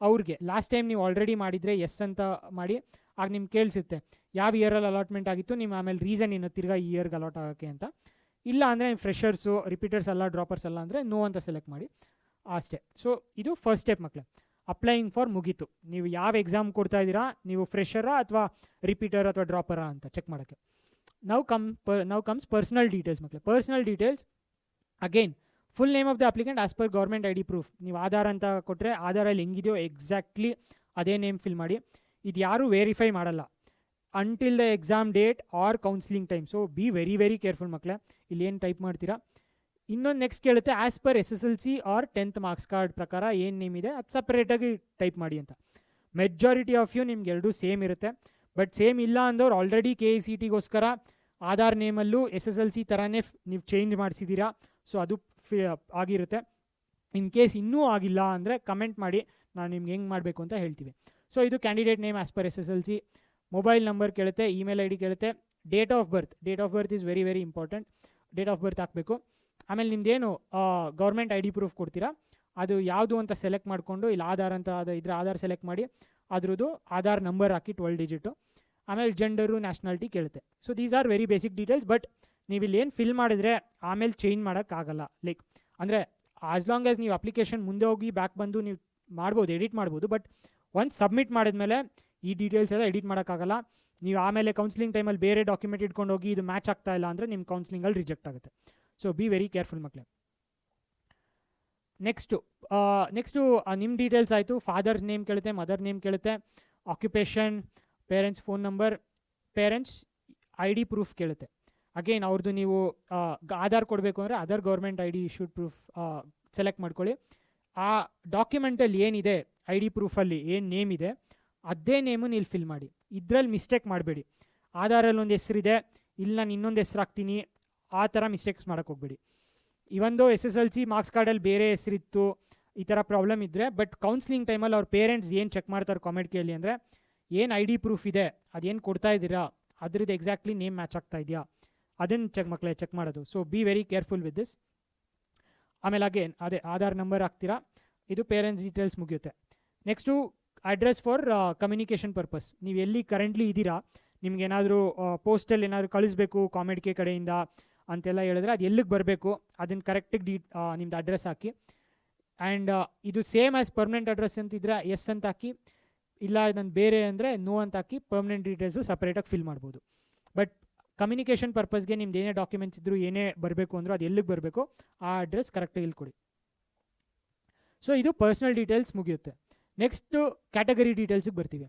ಅವ್ರಿಗೆ. ಲಾಸ್ಟ್ ಟೈಮ್ ನೀವು ಆಲ್ರೆಡಿ ಮಾಡಿದರೆ ಎಸ್ ಅಂತ ಮಾಡಿ, ಆಗ ನಿಮ್ಗೆ ಕೇಳಿಸುತ್ತೆ ಯಾವ ಇಯರಲ್ಲಿ ಅಲಾಟ್ಮೆಂಟ್ ಆಗಿತ್ತು, ನಿಮ್ಮ ಆಮೇಲೆ ರೀಸನ್ ಏನು ತಿರ್ಗಾ ಈ ಇಯರ್ಗೆ ಅಲಾಟ್ ಆಗೋಕ್ಕೆ ಅಂತ. ಇಲ್ಲ ಅಂದರೆ ಫ್ರೆಷರ್ಸು, ರಿಪೀಟರ್ಸ್ ಅಲ್ಲ, ಡ್ರಾಪರ್ಸ್ ಅಲ್ಲ ಅಂದರೆ ನೋ ಅಂತ ಸೆಲೆಕ್ಟ್ ಮಾಡಿ ಅಷ್ಟೇ. ಸೊ ಇದು ಫಸ್ಟ್ ಸ್ಟೆಪ್ ಮಕ್ಕಳೇ. ಅಪ್ಲೈಯಿಂಗ್ ಫಾರ್ ಮುಗೀತು. ನೀವು ಯಾವ ಎಕ್ಸಾಮ್ ಕೊಡ್ತಾ ಇದ್ದೀರಾ, ನೀವು ಫ್ರೆಷರಾ ಅಥವಾ ರಿಪೀಟರ್ ಅಥವಾ ಡ್ರಾಪರಾ ಅಂತ ಚೆಕ್ ಮಾಡೋಕ್ಕೆ. ನಾವು ಕಮ್ಸ್ ಪರ್ಸನಲ್ ಡೀಟೇಲ್ಸ್ ಮಕ್ಕಳೇ. Personal details again full name of the applicant as per government ID proof. ನೀವು ಆಧಾರ್ ಅಂತ ಕೊಟ್ಟರೆ ಆಧಾರಲ್ಲಿ ಹೆಂಗಿದೆಯೋ ಎಕ್ಸಾಕ್ಟ್ಲಿ ಅದೇ ನೇಮ್ ಫಿಲ್ ಮಾಡಿ. ಇದು ಯಾರೂ ವೆರಿಫೈ ಮಾಡಲ್ಲ until the exam date or counselling time. So be very very careful ಮಕ್ಕಳೇ, ಇಲ್ಲಿ ಏನು ಟೈಪ್ ಮಾಡ್ತೀರಾ. ಇನ್ನೊಂದು ನೆಕ್ಸ್ಟ್ ಕೇಳುತ್ತೆ as per SSLC or 10th marks card ಪ್ರಕಾರ ಏನು ನೇಮ್ ಇದೆ ಅದು ಸಪ್ರೇಟಾಗಿ ಟೈಪ್ ಮಾಡಿ ಅಂತ. ಮೆಜಾರಿಟಿ ಆಫ್ ಯು ನಿಮ್ಗೆ ಎರಡೂ ಸೇಮ್ ಇರುತ್ತೆ. ಬಟ್ ಸೇಮ್ ಇಲ್ಲ ಅಂದವ್ರು ಆಲ್ರೆಡಿ KCETಗೋಸ್ಕರ ಆಧಾರ್ ನೇಮಲ್ಲೂ SSLC ಥರನೇ ನೀವು ಚೇಂಜ್ ಮಾಡಿಸಿದ್ದೀರಾ. ಸೊ ಅದು ಆಗಿರುತ್ತೆ. ಇನ್ ಕೇಸ್ ಇನ್ನೂ ಆಗಿಲ್ಲ ಅಂದರೆ ಕಮೆಂಟ್ ಮಾಡಿ, ನಾನು ನಿಮ್ಗೆ ಹೆಂಗೆ ಮಾಡಬೇಕು ಅಂತ ಹೇಳ್ತೀವಿ. ಸೊ ಇದು candidate name as per SSLC. Mobile number ಕೇಳುತ್ತೆ, ಇಮೇಲ್ ID ಕೇಳುತ್ತೆ. Date of birth is very very important. Date of birth ಹಾಕಬೇಕು. ಆಮೇಲೆ ನಿಮ್ದೇನು ಗೌರ್ಮೆಂಟ್ ID ಪ್ರೂಫ್ ಕೊಡ್ತೀರಾ ಅದು ಯಾವುದು ಅಂತ ಸೆಲೆಕ್ಟ್ ಮಾಡಿಕೊಂಡು, ಇಲ್ಲಿ ಆಧಾರ್ ಅಂತ ಇದ್ರೆ ಆಧಾರ್ ಸೆಲೆಕ್ಟ್ ಮಾಡಿ ಅದ್ರದ್ದು ಆಧಾರ್ ನಂಬರ್ ಹಾಕಿ 12 ಡಿಜಿಟು. ಆಮೇಲೆ ಜೆಂಡರು, ನ್ಯಾಷನಾಲಿಟಿ ಕೇಳುತ್ತೆ. So these are very basic details. But ನೀವು ಇಲ್ಲಿ ಏನು ಫಿಲ್ ಮಾಡಿದ್ರೆ ಆಮೇಲೆ ಚೇಂಜ್ ಮಾಡೋಕ್ಕಾಗಲ್ಲ. ಲೈಕ್ ಅಂದರೆ ಆಸ್ ಲಾಂಗ್ ಆಸ್ ನೀವು ಅಪ್ಲಿಕೇಶನ್ ಮುಂದೆ ಹೋಗಿ ಬ್ಯಾಕ್ ಬಂದು ನೀವು ಮಾಡ್ಬೋದು, ಎಡಿಟ್ ಮಾಡ್ಬೋದು. ಬಟ್ ಒನ್ಸ್ ಸಬ್ಮಿಟ್ ಮಾಡಿದ್ಮೇಲೆ ಈ ಡೀಟೇಲ್ಸ್ ಎಲ್ಲ ಎಡಿಟ್ ಮಾಡೋಕ್ಕಾಗಲ್ಲ. ನೀವು ಆಮೇಲೆ ಕೌನ್ಸಿಲಿಂಗ್ ಟೈಮಲ್ಲಿ ಬೇರೆ ಡಾಕ್ಯುಮೆಂಟ್ ಇಟ್ಕೊಂಡು ಹೋಗಿ ಇದು ಮ್ಯಾಚ್ ಆಗ್ತಾ ಇಲ್ಲ ಅಂದರೆ ನಿಮ್ಮ ಕೌನ್ಸಿಲಿಂಗಲ್ಲಿ ರಿಜೆಕ್ಟ್ ಆಗುತ್ತೆ. ಸೊ ಬಿ ವೆರಿ ಕೇರ್ಫುಲ್ ಮಕ್ಕಳೇ. ನೆಕ್ಸ್ಟು ನಿಮ್ಮ ಡೀಟೇಲ್ಸ್ ಆಯಿತು. ಫಾದರ್ ನೇಮ್ ಕೇಳುತ್ತೆ, ಮದರ್ ನೇಮ್ ಕೇಳುತ್ತೆ, occupation, parents phone number, parents ID proof ಕೇಳುತ್ತೆ. ಅಗೇನ್ ಅವ್ರದ್ದು ನೀವು ಆಧಾರ್ ಕೊಡಬೇಕು ಅಂದರೆ other government ID issued proof select ಮಾಡ್ಕೊಳ್ಳಿ. ಆ ಡಾಕ್ಯುಮೆಂಟಲ್ಲಿ ಏನಿದೆ ID ಪ್ರೂಫಲ್ಲಿ ಏನು ನೇಮ್ ಇದೆ ಅದೇ ನೇಮು ನೀವು ಫಿಲ್ ಮಾಡಿ. ಇದರಲ್ಲಿ ಮಿಸ್ಟೇಕ್ ಮಾಡಬೇಡಿ. ಆಧಾರಲ್ಲಿ ಒಂದು ಹೆಸರಿದೆ, ಇಲ್ಲಿ ನಾನು ಇನ್ನೊಂದು ಹೆಸರು ಹಾಕ್ತೀನಿ, ಆ ಥರ ಮಿಸ್ಟೇಕ್ಸ್ ಮಾಡೋಕ್ಕೆ ಹೋಗ್ಬೇಡಿ. ಇವೊಂದು SSLC ಮಾರ್ಕ್ಸ್ ಕಾರ್ಡಲ್ಲಿ ಬೇರೆ ಹೆಸರಿತ್ತು, ಈ ಥರ ಪ್ರಾಬ್ಲಮ್ ಇದ್ದರೆ. ಬಟ್ ಕೌನ್ಸಿಲಿಂಗ್ ಟೈಮಲ್ಲಿ ಅವ್ರ ಪೇರೆಂಟ್ಸ್ ಏನು ಚೆಕ್ ಮಾಡ್ತಾರೆ ಕಾಮೆಡ್ಕೆಯಲ್ಲಿ ಅಂದರೆ ಏನು ID ಪ್ರೂಫ್ ಇದೆ ಅದೇನು ಕೊಡ್ತಾ ಇದ್ದೀರಾ ಅದ್ರದ್ದು ಎಕ್ಸಾಕ್ಟ್ಲಿ ನೇಮ್ ಮ್ಯಾಚ್ ಆಗ್ತಾ ಇದೆಯಾ ಅದನ್ನು ಚೆಕ್ ಮಾಡೋದು. So be very careful with this. ಆಮೇಲೆ ಅಗೇನ್ ಅದೇ ಆಧಾರ್ ನಂಬರ್ ಹಾಕ್ತೀರಾ, ಇದು ಪೇರೆಂಟ್ಸ್ ಡೀಟೇಲ್ಸ್ ಮುಗಿಯುತ್ತೆ. Next address for communication purpose. ನೀವು ಎಲ್ಲಿ ಕರೆಂಟ್ಲಿ ಇದ್ದೀರಾ, ನಿಮ್ಗೇನಾದರೂ ಪೋಸ್ಟಲ್ಲಿ ಏನಾದರೂ ಕಳಿಸ್ಬೇಕು ಕಾಮೆಡ್ಕೆ ಕಡೆಯಿಂದ ಅಂತೆಲ್ಲ ಹೇಳಿದ್ರೆ ಅದು ಎಲ್ಲಿಗೆ ಬರಬೇಕು ಅದನ್ನು ಕರೆಕ್ಟಾಗಿ ನಿಮ್ದು ಅಡ್ರೆಸ್ ಹಾಕಿ. ಆ್ಯಂಡ್ ಇದು ಸೇಮ್ ಆ್ಯಸ್ ಪರ್ಮನೆಂಟ್ ಅಡ್ರೆಸ್ ಅಂತಿದ್ರೆ ಎಸ್ ಅಂತ ಹಾಕಿ, ಇಲ್ಲ ನಾನು ಬೇರೆ ಅಂದರೆ ನೋ ಅಂತ ಹಾಕಿ ಪರ್ಮನೆಂಟ್ ಡೀಟೇಲ್ಸು ಸಪ್ರೇಟಾಗಿ ಫಿಲ್ ಮಾಡ್ಬೋದು. ಬಟ್ ಕಮ್ಯುನಿಕೇಷನ್ ಪರ್ಪಸ್ಗೆ ನಿಮ್ದು ಏನೇ ಡಾಕ್ಯುಮೆಂಟ್ಸ್ ಇದ್ದರೂ ಏನೇ ಬರಬೇಕು ಅಂದರೂ ಅದು ಎಲ್ಲಿಗೆ ಬರಬೇಕು ಆ ಅಡ್ರೆಸ್ ಕರೆಕ್ಟಾಗಿ ಇಲ್ಲಿ ಕೊಡಿ. ಸೊ ಇದು ಪರ್ಸ್ನಲ್ ಡೀಟೇಲ್ಸ್ ಮುಗಿಯುತ್ತೆ. ನೆಕ್ಸ್ಟು ಕ್ಯಾಟಗರಿ ಡೀಟೇಲ್ಸಿಗೆ ಬರ್ತೀವಿ.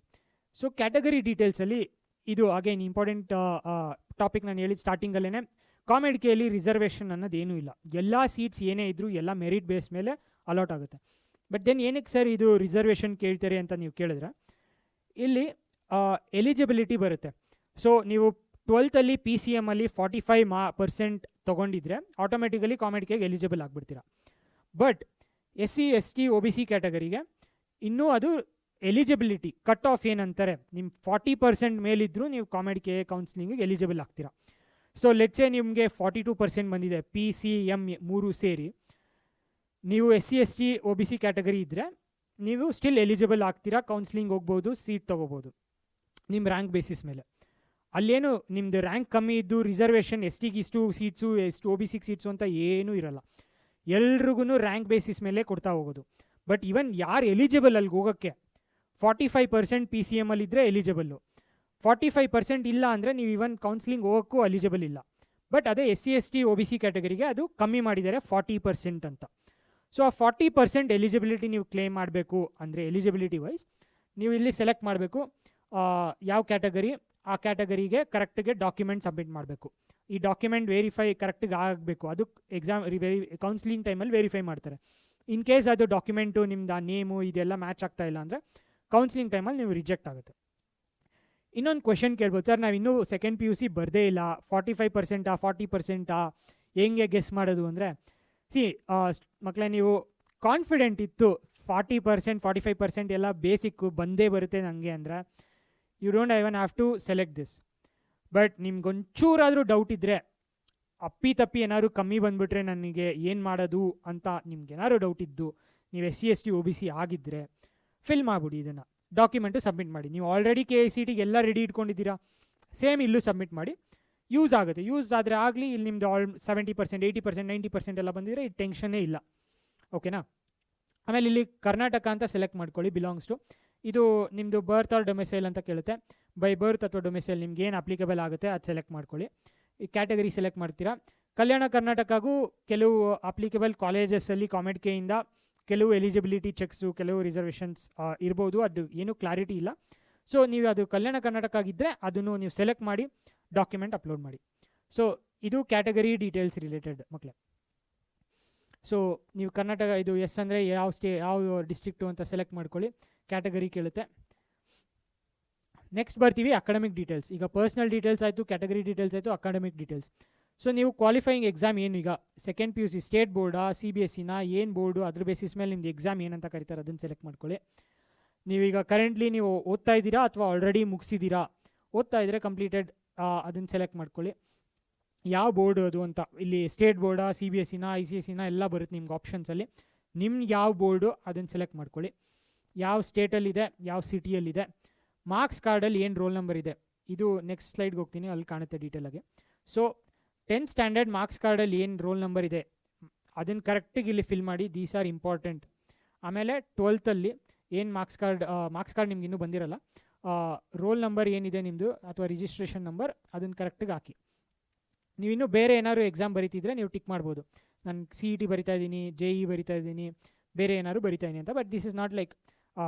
ಸೊ ಕ್ಯಾಟಗರಿ ಡೀಟೇಲ್ಸಲ್ಲಿ ಇದು ಅಗೇನ್ ಇಂಪಾರ್ಟೆಂಟ್ ಟಾಪಿಕ್. ನಾನು ಹೇಳಿದ ಸ್ಟಾರ್ಟಿಂಗಲ್ಲೇ ಕಾಮೆಡ್ಕೆಯಲ್ಲಿ ರಿಸರ್ವೇಷನ್ ಅನ್ನೋದು ಏನೂ ಇಲ್ಲ. ಎಲ್ಲ ಸೀಟ್ಸ್ ಏನೇ ಇದ್ದರೂ ಎಲ್ಲ ಮೆರಿಟ್ ಬೇಸ್ ಮೇಲೆ ಅಲಾಟ್ ಆಗುತ್ತೆ. ಬಟ್ ದೆನ್ ಏನಕ್ಕೆ ಸರ್ ಇದು ರಿಸರ್ವೇಷನ್ ಕೇಳ್ತಾರೆ ಅಂತ ನೀವು ಕೇಳಿದ್ರೆ, ಇಲ್ಲಿ ಎಲಿಜಿಬಿಲಿಟಿ ಬರುತ್ತೆ. ಸೊ ನೀವು 12th PCM 45% ತೊಗೊಂಡಿದ್ರೆ ಆಟೋಮೆಟಿಕಲಿ ಕಾಮೆಡ್ಕೆಗೆ ಎಲಿಜಿಬಲ್ ಆಗಿಬಿಡ್ತೀರಾ. ಬಟ್ SC ST OBC ಕ್ಯಾಟಗರಿಗೆ ಇನ್ನೂ ಅದು ಎಲಿಜಿಬಿಲಿಟಿ ಕಟ್ ಆಫ್ ಏನಂತಾರೆ, ನಿಮ್ಮ 40% ಮೇಲಿದ್ದರೂ ನೀವು ಕಾಮೆಡ್ಕೆ ಕೌನ್ಸಿಲಿಂಗಿಗೆ ಎಲಿಜಿಬಲ್ ಆಗ್ತೀರಾ. ಸೊ ಲೆಟ್ಸೇ ನಿಮಗೆ 42% ಬಂದಿದೆ PCM 3 ಸೇರಿ, ನೀವು SC ST OBC ಕ್ಯಾಟಗರಿ ಇದ್ದರೆ ನೀವು ಸ್ಟಿಲ್ ಎಲಿಜಿಬಲ್ ಆಗ್ತೀರಾ, ಕೌನ್ಸಿಲಿಂಗ್ ಹೋಗ್ಬೋದು, ಸೀಟ್ ತೊಗೋಬೋದು ನಿಮ್ಮ ರ್ಯಾಂಕ್ ಬೇಸಿಸ್ ಮೇಲೆ. ಅಲ್ಲೇನು ನಿಮ್ಮದು ರ್ಯಾಂಕ್ ಕಮ್ಮಿ ಇದ್ದು ರಿಸರ್ವೇಷನ್ STಗೆ ಇಷ್ಟು ಸೀಟ್ಸು OBCಗೆ ಸೀಟ್ಸು ಅಂತ ಏನೂ ಇರಲ್ಲ. ಎಲ್ರಿಗೂ ರ್ಯಾಂಕ್ ಬೇಸಿಸ್ ಮೇಲೆ ಕೊಡ್ತಾ ಹೋಗೋದು. ಬಟ್ ಇವನ್ ಯಾರು ಎಲಿಜಿಬಲ್ ಅಲ್ಲಿಗೆ ಹೋಗೋಕ್ಕೆ 45% PCM ಇದ್ದರೆ ಎಲಿಜಿಬಲ್ಲು, 45% ಇಲ್ಲ ಅಂದರೆ ನೀವು ಇವನ್ ಕೌನ್ಸಿಲಿಂಗ್ ಹೋಗೋಕ್ಕೂ ಎಲಿಜಿಬಲ್ ಇಲ್ಲ. ಬಟ್ ಅದೇ SC ST OBC ಕ್ಯಾಟಗರಿಗೆ ಅದು ಕಮ್ಮಿ ಮಾಡಿದ್ದಾರೆ 40% ಅಂತ. ಸೊ ಆ 40% ಎಲಿಜಿಬಿಲಿಟಿ ನೀವು ಕ್ಲೇಮ್ ಮಾಡಬೇಕು ಅಂದರೆ ಎಲಿಜಿಬಿಲಿಟಿ ವೈಸ್ ನೀವು ಇಲ್ಲಿ ಸೆಲೆಕ್ಟ್ ಮಾಡಬೇಕು ಯಾವ ಕ್ಯಾಟಗರಿ, ಆ ಕ್ಯಾಟಗರಿಗೆ ಕರೆಕ್ಟಿಗೆ ಡಾಕ್ಯುಮೆಂಟ್ ಸಬ್ಮಿಟ್ ಮಾಡಬೇಕು. ಈ ಡಾಕ್ಯುಮೆಂಟ್ ವೆರಿಫೈ ಕರೆಕ್ಟಿಗೆ ಆಗಬೇಕು, ಅದು ಎಕ್ಸಾಮ್ ಕೌನ್ಸಿಲಿಂಗ್ ಟೈಮಲ್ಲಿ ವೆರಿಫೈ ಮಾಡ್ತಾರೆ. ಇನ್ ಕೇಸ್ ಅದು ಡಾಕ್ಯುಮೆಂಟು ನಿಮ್ದು ಆ ನೇಮು ಇದೆಲ್ಲ ಮ್ಯಾಚ್ ಆಗ್ತಾ ಇಲ್ಲ ಅಂದರೆ ಕೌನ್ಸಿಲಿಂಗ್ ಟೈಮಲ್ಲಿ ನೀವು ರಿಜೆಕ್ಟ್ ಆಗುತ್ತೆ. ಇನ್ನೊಂದು ಕ್ವೆಶನ್ ಕೇಳ್ಬೋದು, ಸರ್ ನಾವು ಇನ್ನೂ ಸೆಕೆಂಡ್ ಪಿ ಯು ಸಿ ಬರದೇ ಇಲ್ಲ, 45% 40% ಹೆಂಗೆ ಗೆಸ್ ಮಾಡೋದು ಅಂದರೆ, ಸಿ ಮಕ್ಕಳೇ ನೀವು ಕಾನ್ಫಿಡೆಂಟ್ ಇತ್ತು 40% 45% ಎಲ್ಲ ಬೇಸಿಕ್ಕು ಬಂದೇ ಬರುತ್ತೆ ನನಗೆ ಅಂದರೆ, you don't even have to select this. But ನಿಮ್ಗೊಂಚೂರಾದರೂ ಡೌಟ್ ಇದ್ದರೆ, ಅಪ್ಪಿ ಏನಾದ್ರು ಕಮ್ಮಿ ಬಂದುಬಿಟ್ರೆ ನನಗೆ ಏನು ಮಾಡೋದು ಅಂತ ನಿಮ್ಗೇನಾದ್ರು ಡೌಟ್ ಇದ್ದು, ನೀವು SC ST OBC ಆಗಿದ್ದರೆ ಫಿಲ್ ಮಾಡಿಬಿಡಿ, ಇದನ್ನು ಡಾಕ್ಯುಮೆಂಟು ಸಬ್ಮಿಟ್ ಮಾಡಿ. ನೀವು ಆಲ್ರೆಡಿ KICT ಎಲ್ಲ ರೆಡಿ ಇಟ್ಕೊಂಡಿದ್ದೀರಾ, ಸೇಮ್ ಇಲ್ಲೂ ಸಬ್ಮಿಟ್ ಮಾಡಿ, ಯೂಸ್ ಆಗುತ್ತೆ. ಯೂಸ್ ಆದರೆ ಆಗಲಿ, ಇಲ್ಲಿ ನಿಮ್ಮದು 70% 80% 90% ಎಲ್ಲ ಬಂದಿದ್ರೆ ಇದು ಟೆನ್ಷನ್ನೇ ಇಲ್ಲ, ಓಕೆನಾ. ಆಮೇಲೆ ಇಲ್ಲಿ ಕರ್ನಾಟಕ ಅಂತ ಸೆಲೆಕ್ಟ್ ಮಾಡ್ಕೊಳ್ಳಿ, ಬಿಲಾಂಗ್ಸ್ ಟು. ಇದು ನಿಮ್ಮದು ಬರ್ತ್ ಆರ್ ಡೊಮೆಸೈಲ್ ಅಂತ ಕೇಳುತ್ತೆ. ಬೈ ಬರ್ತ್ ಅಥವಾ ಡೊಮೆಸೈಲ್ ನಿಮ್ಗೆ ಏನು ಅಪ್ಲಿಕಬಲ್ ಆಗುತ್ತೆ ಅದು ಸೆಲೆಕ್ಟ್ ಮಾಡ್ಕೊಳ್ಳಿ. ಈ ಕ್ಯಾಟಗರಿ ಸೆಲೆಕ್ಟ್ ಮಾಡ್ತೀರಾ. ಕಲ್ಯಾಣ ಕರ್ನಾಟಕಗೂ ಕೆಲವು ಅಪ್ಲಿಕಬಲ್ ಕಾಲೇಜಸಲ್ಲಿ ಕಾಮೆಡ್ ಕೆಯಿಂದ ಕೆಲವು ಎಲಿಜಿಬಿಲಿಟಿ ಚೆಕ್ಸು, ಕೆಲವು ರಿಸರ್ವೇಷನ್ಸ್ ಇರ್ಬೋದು, ಅದು ಏನೂ ಕ್ಲಾರಿಟಿ ಇಲ್ಲ. ಸೊ ನೀವು ಅದು ಕಲ್ಯಾಣ ಕರ್ನಾಟಕ ಆಗಿದ್ದರೆ ಅದನ್ನು ನೀವು ಸೆಲೆಕ್ಟ್ ಮಾಡಿ ಡಾಕ್ಯುಮೆಂಟ್ ಅಪ್ಲೋಡ್ ಮಾಡಿ. ಸೊ ಇದು ಕ್ಯಾಟಗರಿ ಡೀಟೇಲ್ಸ್ ರಿಲೇಟೆಡ್ ಮಕ್ಕಳೇ. ಸೊ ನೀವು ಕರ್ನಾಟಕ ಇದು ಎಸ್ ಅಂದರೆ ಯಾವ ಡಿಸ್ಟ್ರಿಕ್ಟು ಅಂತ ಸೆಲೆಕ್ಟ್ ಮಾಡ್ಕೊಳ್ಳಿ, ಕ್ಯಾಟಗರಿ ಕೇಳುತ್ತೆ. ನೆಕ್ಸ್ಟ್ ಬರ್ತೀವಿ ಅಕಾಡೆಮಿಕ್ ಡೀಟೇಲ್ಸ್. ಈಗ ಪರ್ಸ್ನಲ್ ಡೀಟೇಲ್ಸ್ ಆಯಿತು, ಕ್ಯಾಟಗರಿ ಡೀಟೇಲ್ಸ್ ಆಯಿತು, ಅಕಾಡೆಮಿಕ್ ಡೀಟೇಲ್ಸ್. ಸೊ ನೀವು ಕ್ವಾಲಿಫೈಯಿಂಗ್ ಎಕ್ಸಾಮ್ ಏನು, ಈಗ ಸೆಕೆಂಡ್ PUC ಸ್ಟೇಟ್ ಬೋರ್ಡಾ CBSEನ ಏನು ಬೋರ್ಡು, ಅದ್ರ ಬೇಸಿಸ್ ಮೇಲೆ ನಿಮ್ದು ಎಕ್ಸಾಮ್ ಏನಂತ ಕರೀತಾರೆ ಅದನ್ನು ಸೆಲೆಕ್ಟ್ ಮಾಡ್ಕೊಳ್ಳಿ. ನೀವೀಗ ಕರೆಂಟ್ಲಿ ನೀವು ಓದ್ತಾ ಇದ್ದೀರಾ ಅಥವಾ ಆಲ್ರೆಡಿ ಮುಗಿಸಿದ್ದೀರಾ, ಓದ್ತಾ ಇದ್ದರೆ ಕಂಪ್ಲೀಟೆಡ್ ಅದನ್ನು ಸೆಲೆಕ್ಟ್ ಮಾಡ್ಕೊಳ್ಳಿ. ಯಾವ ಬೋರ್ಡು ಅದು ಅಂತ, ಇಲ್ಲಿ ಸ್ಟೇಟ್ ಬೋರ್ಡಾ CBSEನ ICSEನ ಎಲ್ಲ ಬರುತ್ತೆ ನಿಮ್ಗೆ ಆಪ್ಷನ್ಸಲ್ಲಿ. ನಿಮ್ಗೆ ಯಾವ ಬೋರ್ಡು ಅದನ್ನು ಸೆಲೆಕ್ಟ್ ಮಾಡ್ಕೊಳ್ಳಿ. ಯಾವ ಸ್ಟೇಟಲ್ಲಿದೆ, ಯಾವ ಸಿಟಿಯಲ್ಲಿದೆ, ಮಾರ್ಕ್ಸ್ ಕಾರ್ಡಲ್ಲಿ ಏನು ರೋಲ್ ನಂಬರ್ ಇದೆ, ಇದು ನೆಕ್ಸ್ಟ್ ಸ್ಲೈಡ್ಗೆ ಹೋಗ್ತೀನಿ, ಅಲ್ಲಿ ಕಾಣುತ್ತೆ ಡೀಟೇಲಾಗಿ. ಸೊ 10th ಸ್ಟ್ಯಾಂಡರ್ಡ್ ಮಾರ್ಕ್ಸ್ ಕಾರ್ಡಲ್ಲಿ ಏನು ರೋಲ್ ನಂಬರ್ ಇದೆ ಅದನ್ನು ಕರೆಕ್ಟಿಗೆ ಇಲ್ಲಿ ಫಿಲ್ ಮಾಡಿ, ದೀಸ್ ಆರ್ ಇಂಪಾರ್ಟೆಂಟ್. ಆಮೇಲೆ 12th ಏನು ಮಾರ್ಕ್ಸ್ ಕಾರ್ಡ್ ನಿಮ್ಗೆ ಇನ್ನೂ ಬಂದಿರಲ್ಲ, ರೋಲ್ ನಂಬರ್ ಏನಿದೆ ನಿಮ್ಮದು ಅಥವಾ ರಿಜಿಸ್ಟ್ರೇಷನ್ ನಂಬರ್ ಅದನ್ನು ಕರೆಕ್ಟಿಗೆ ಹಾಕಿ. ನೀವಿನ್ನೂ ಬೇರೆ ಏನಾದ್ರು ಎಕ್ಸಾಮ್ ಬರೀತಿದ್ರೆ ನೀವು ಟಿಕ್ ಮಾಡ್ಬೋದು, ನಾನು CET ಬರಿತಾ ಇದ್ದೀನಿ, JEE ಬರಿತಾ ಇದ್ದೀನಿ, ಬೇರೆ ಏನಾದ್ರು ಬರಿತಾ ಇದ್ದೀನಿ ಅಂತ. But this is not like